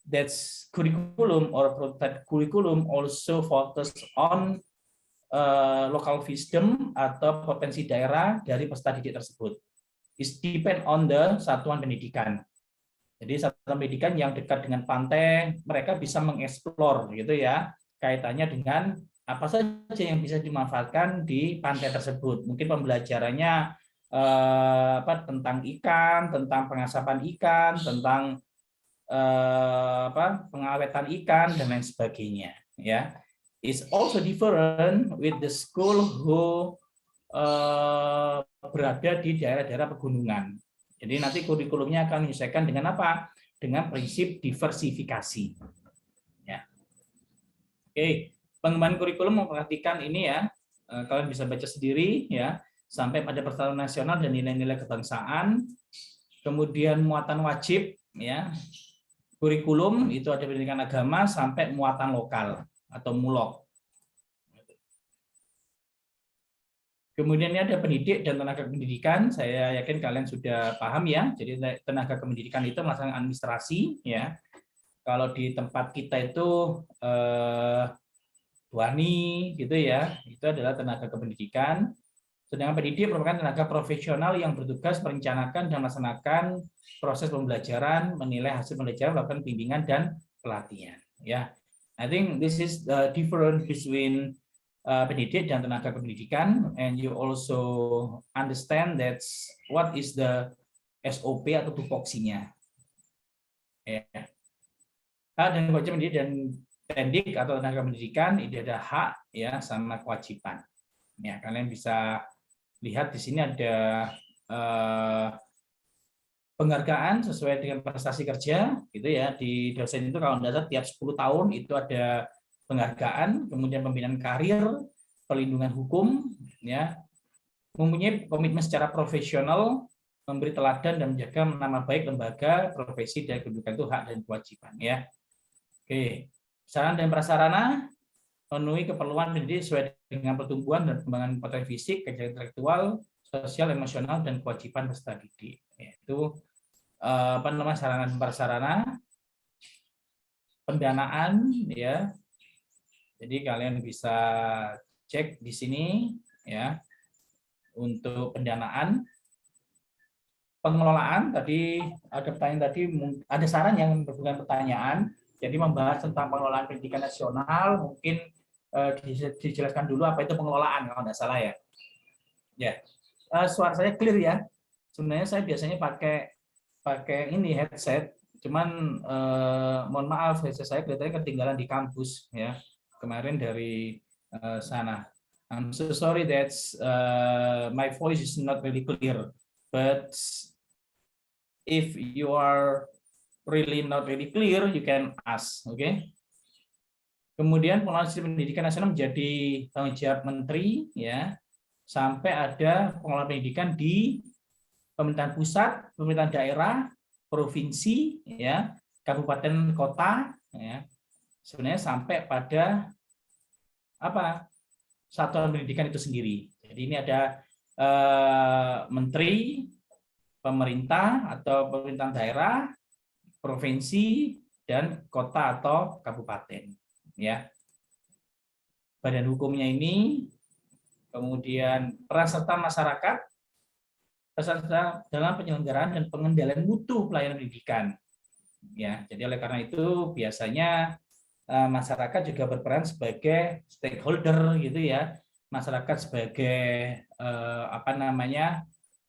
that's curriculum or prototype curriculum also focus on local wisdom atau potensi daerah dari peserta didik tersebut. It depend on the satuan pendidikan. Jadi satuan pendidikan yang dekat dengan pantai, mereka bisa mengeksplor, gitu, ya, kaitannya dengan apa saja yang bisa dimanfaatkan di pantai tersebut. Mungkin pembelajarannya tentang ikan, tentang pengasapan ikan, tentang pengawetan ikan dan lain sebagainya, ya. It's also different with the school who berada di daerah-daerah pegunungan. Jadi nanti kurikulumnya akan menyesuaikan dengan apa? Dengan prinsip diversifikasi, ya. Oke. Pengembangan kurikulum memperhatikan ini, ya, kalian bisa baca sendiri, ya, sampai pada persatuan nasional dan nilai-nilai kebangsaan. Kemudian muatan wajib, ya, kurikulum itu ada pendidikan agama sampai muatan lokal atau mulok. Kemudian ini ada pendidik dan tenaga pendidikan. Saya yakin kalian sudah paham, ya. Jadi tenaga pendidikan itu melaksanakan administrasi, ya. Kalau di tempat kita itu Wani, gitu, ya, itu adalah tenaga kependidikan. Sedangkan pendidik merupakan tenaga profesional yang bertugas merencanakan dan melaksanakan proses pembelajaran, menilai hasil pembelajaran, melakukan bimbingan dan pelatihan, ya. I think this is the difference between pendidik dan tenaga kependidikan, and you also understand that what is the SOP atau tupoksinya, ya. Dan kewajiban pendidik dan pendik atau tenaga pendidikan ini ada hak, ya, sama kewajiban, ya. Kalian bisa lihat di sini ada penghargaan sesuai dengan prestasi kerja, gitu, ya. Di dosen itu kalau tidak salah tiap 10 tahun itu ada penghargaan, kemudian pembinaan karir, perlindungan hukum, ya, mempunyai komitmen secara profesional, memberi teladan dan menjaga nama baik lembaga, profesi dan kedudukan itu hak dan kewajiban, ya. Oke, sarana dan prasarana memenuhi keperluan pendidik sesuai dengan pertumbuhan dan perkembangan potensi fisik, kejadian intelektual, sosial, emosional, dan kewajiban peserta didik. Yaitu sarana dan prasarana, pendanaan, ya. Jadi kalian bisa cek di sini, ya, untuk pendanaan, pengelolaan. Tadi ada pertanyaan tadi, ada saran yang berhubungan pertanyaan. Jadi membahas tentang pengelolaan pendidikan nasional, mungkin dijelaskan dulu apa itu pengelolaan kalau tidak salah, ya. Ya, suara saya clear ya. Sebenarnya saya biasanya pakai ini headset, cuman mohon maaf headset saya kelihatannya ketinggalan di kampus, ya, kemarin dari sana. I'm so sorry that my voice is not really clear, but if you are really not really clear, you can ask, okay? Kemudian pengelolaan sistem pendidikan nasional menjadi tanggung jawab menteri, ya, sampai ada pengelolaan pendidikan di pemerintahan pusat, pemerintahan daerah, provinsi, ya, kabupaten, kota, ya, sebenarnya sampai pada apa, satuan pendidikan itu sendiri. Jadi ini ada menteri, pemerintah atau pemerintahan daerah, provinsi, dan kota atau kabupaten, ya. Badan hukumnya ini, kemudian peran serta masyarakat, peserta dalam penyelenggaraan dan pengendalian mutu pelayanan pendidikan, ya. Jadi oleh karena itu biasanya masyarakat juga berperan sebagai stakeholder, gitu ya. Masyarakat sebagai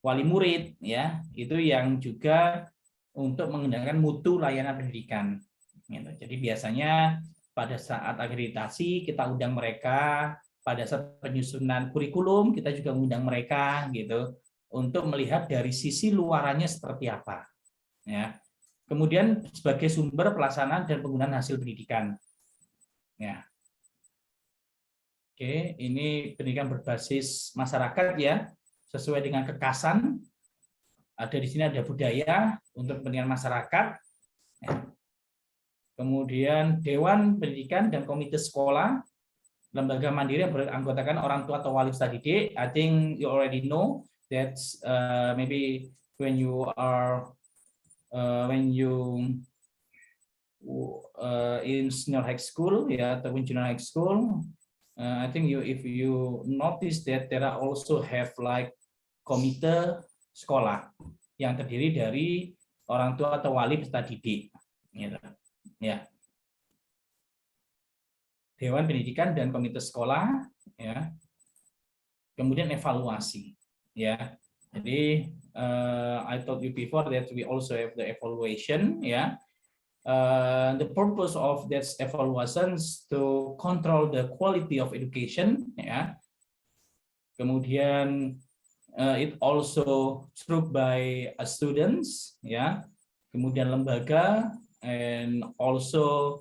wali murid, ya, itu yang juga untuk mengendalikan mutu layanan pendidikan, gitu. Jadi biasanya pada saat akreditasi kita undang mereka, pada saat penyusunan kurikulum kita juga mengundang mereka, gitu, untuk melihat dari sisi luarannya seperti apa, ya. Kemudian sebagai sumber pelaksanaan dan penggunaan hasil pendidikan, ya. Oke, ini pendidikan berbasis masyarakat, ya, sesuai dengan kekasan. Ada di sini ada budaya untuk kepentingan masyarakat. Ya. Kemudian Dewan Pendidikan dan Komite Sekolah, lembaga mandiri yang beranggotakan orang tua atau wali peserta didik. I think you already know that maybe when you are in senior high school, ya, ataupun junior high school, I think if you notice that there are also have like komite sekolah yang terdiri dari orang tua atau wali peserta didik, gitu. Ya. Dewan Pendidikan dan Komite Sekolah, ya. Kemudian evaluasi, ya. Jadi I told you before that we also have the evaluation, ya. The purpose of that evaluation is to control the quality of education, ya. Kemudian it also struck by students, ya. Kemudian lembaga, and also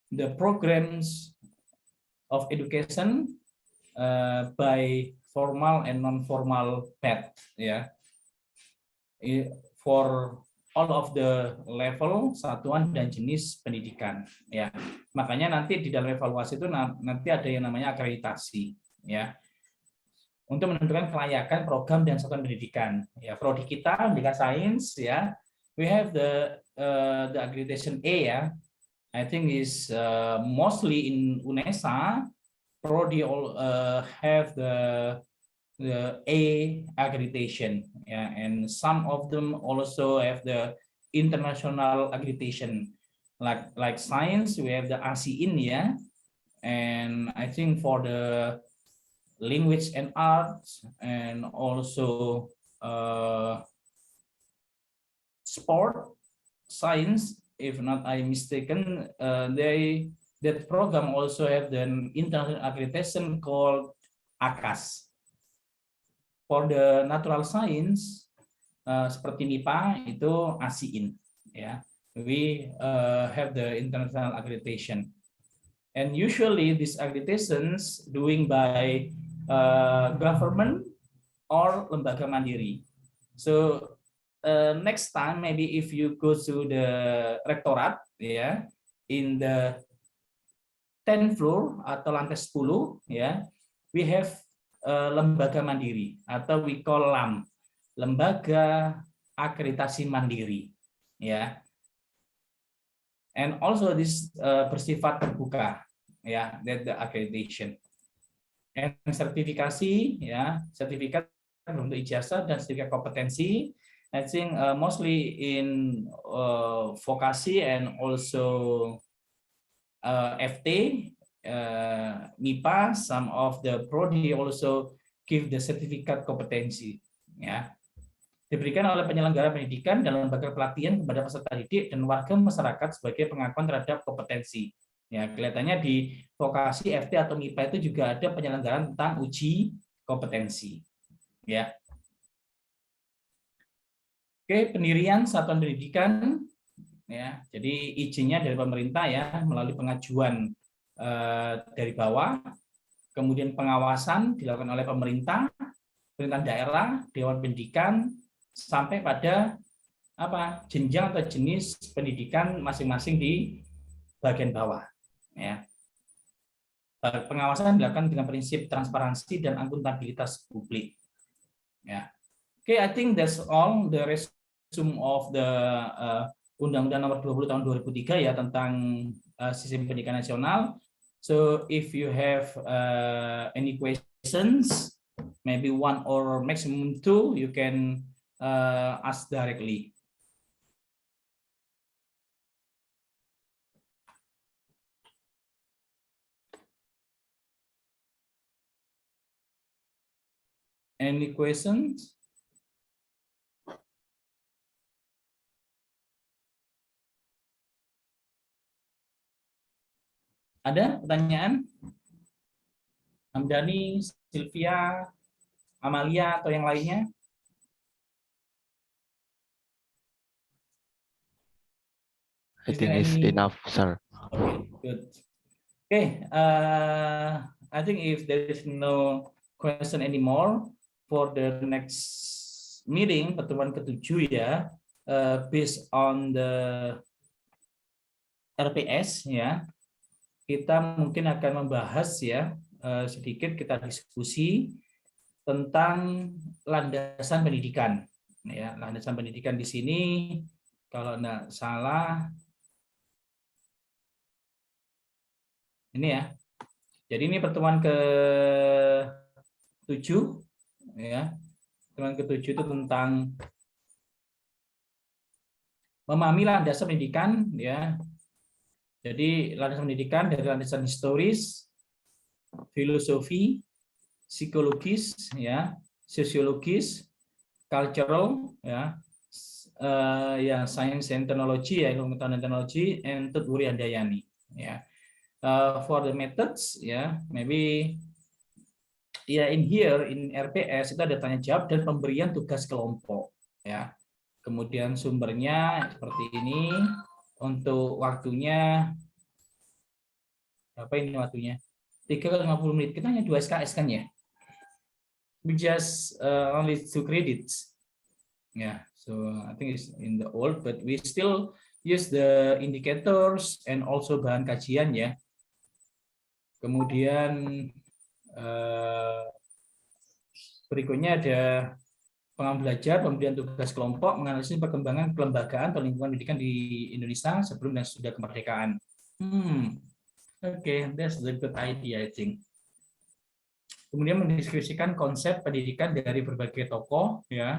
the programs of education by formal and non-formal path, ya, for all of the level, satuan dan jenis pendidikan, ya. Makanya nanti di dalam evaluasi itu nanti ada yang namanya akreditasi, ya, untuk menentukan kelayakan program dan satuan pendidikan, ya. Prodi kita pendidikan sains, ya, we have the accreditation A, ya. I think is mostly in UNESA. Prodi all have the A accreditation, yeah, and some of them also have the international accreditation. Like science, we have the ASEAN, yeah, and I think for the language and arts, and also sport science, if not I'm mistaken, that program also have the international accreditation called ACAS. For the natural science, seperti MIPA itu ASEAN, ya. We have the international accreditation. And usually these accreditations doing by government or lembaga mandiri. So next time maybe if you go to the rectorate, ya, in the 10th floor atau lantai 10, ya, we have lembaga mandiri atau we call LAM, lembaga akreditasi mandiri, ya. And also this bersifat terbuka, ya, that the accreditation. And sertifikasi, ya, sertifikat untuk ijazah dan sertifikat kompetensi, I think mostly in vokasi and also FT, MIPA, some of the prodi also give the sertifikat kompetensi, ya, diberikan oleh penyelenggara pendidikan dan lembaga pelatihan kepada peserta didik dan warga masyarakat sebagai pengakuan terhadap kompetensi. Ya, kelihatannya di vokasi FT atau MIPA itu juga ada penyelenggaraan tentang uji kompetensi. Ya. Oke, pendirian satuan pendidikan, ya. Jadi izinnya dari pemerintah, ya, melalui pengajuan dari bawah, kemudian pengawasan dilakukan oleh pemerintah daerah, dewan pendidikan, sampai pada apa jenjang atau jenis pendidikan masing-masing di bagian bawah. Ya. Pengawasan dilakukan dengan prinsip transparansi dan akuntabilitas publik. Ya. Okay, I think that's all the resume of the Undang-Undang Nomor 20 Tahun 2003, ya, tentang sistem pendidikan nasional. So if you have any questions, maybe one or maximum two, you can ask directly. Any questions? Ada pertanyaan? Hamdani, Sylvia, Amalia, atau yang lainnya? I think it's enough, sir. Okay, good. Okay, I think if there is no question anymore for the next meeting, pertemuan ke-7, ya, based on the RPS, ya, kita mungkin akan membahas, ya, sedikit kita diskusi tentang landasan pendidikan, ya. Landasan pendidikan di sini kalau enggak salah ini, ya. Jadi ini pertemuan ke-7, ya. Pertemuan ke-7 itu tentang memahami landasan pendidikan, ya. Jadi landasan pendidikan dari landasan historis, filosofi, psikologis, ya, sosiologis, cultural, ya, ya, science and technology, ya, ilmu pengetahuan dan teknologi, and Wuri Handayani, ya. For the methods, ya, maybe ya, in here in RPS itu ada tanya jawab dan pemberian tugas kelompok, ya. Kemudian sumbernya seperti ini. Untuk waktunya berapa ini waktunya? 3-50 menit. Kita hanya 2 SKS kan, ya. We just only 2 credits. Yeah, so I think it's in the old, but we still use the indicators and also bahan kajian, ya. Kemudian berikutnya ada pengalaman belajar, pemberian tugas kelompok, menganalisis perkembangan kelembagaan atau lingkungan pendidikan di Indonesia sebelum dan sudah kemerdekaan. Okay, that's the good idea, I think. Kemudian mendiskusikan konsep pendidikan dari berbagai tokoh, ya,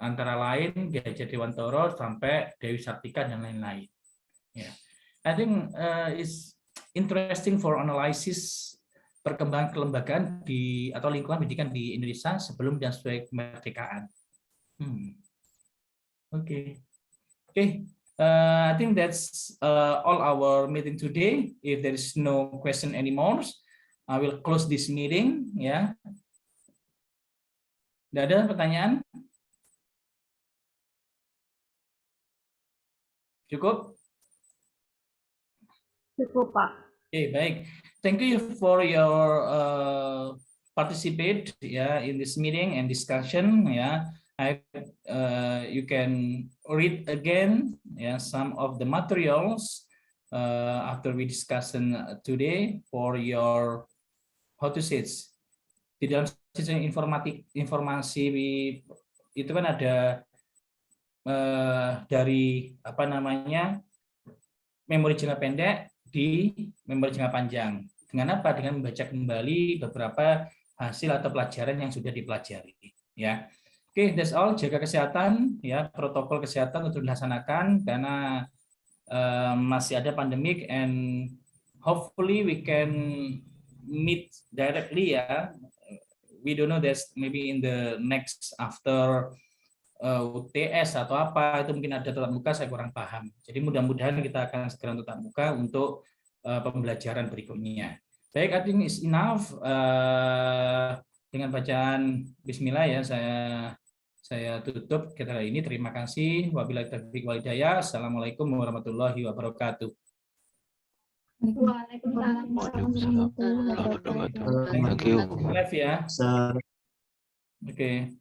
antara lain Ki Dewantoro sampai Dewi Sartika dan lain-lain. Yeah. I think it's interesting for analysis perkembangan kelembagaan di atau lingkungan pendidikan di Indonesia sebelum dan sesuai kemerdekaan. Okay. I think that's all our meeting today. If there is no question anymore, I will close this meeting. Ya. Tidak ada pertanyaan? Cukup? Cukup, Pak. Okay, baik. Thank you for your participate in this meeting and discussion. You can read again some of the materials after we discussion today for your di dalam sistem informasi itu kan ada dari memori jangka pendek di memori jangka panjang. Dengan apa? Dengan membaca kembali beberapa hasil atau pelajaran yang sudah dipelajari. Ya, oke, that's all. Jaga kesehatan, protokol kesehatan untuk dilaksanakan karena masih ada pandemik, and hopefully we can meet directly. We don't know that maybe in the next after UTS atau apa itu mungkin ada tatap muka, saya kurang paham. Jadi mudah-mudahan kita akan segera tatap muka untuk pembelajaran berikutnya. Baik, I think is enough. Dengan bacaan Bismillah saya tutup kita ini. Terima kasih. Wabillahi taufiq wal hidayah. Assalamualaikum warahmatullahi wabarakatuh. Waalaikumsalam. Thank you. Live ya. Oke.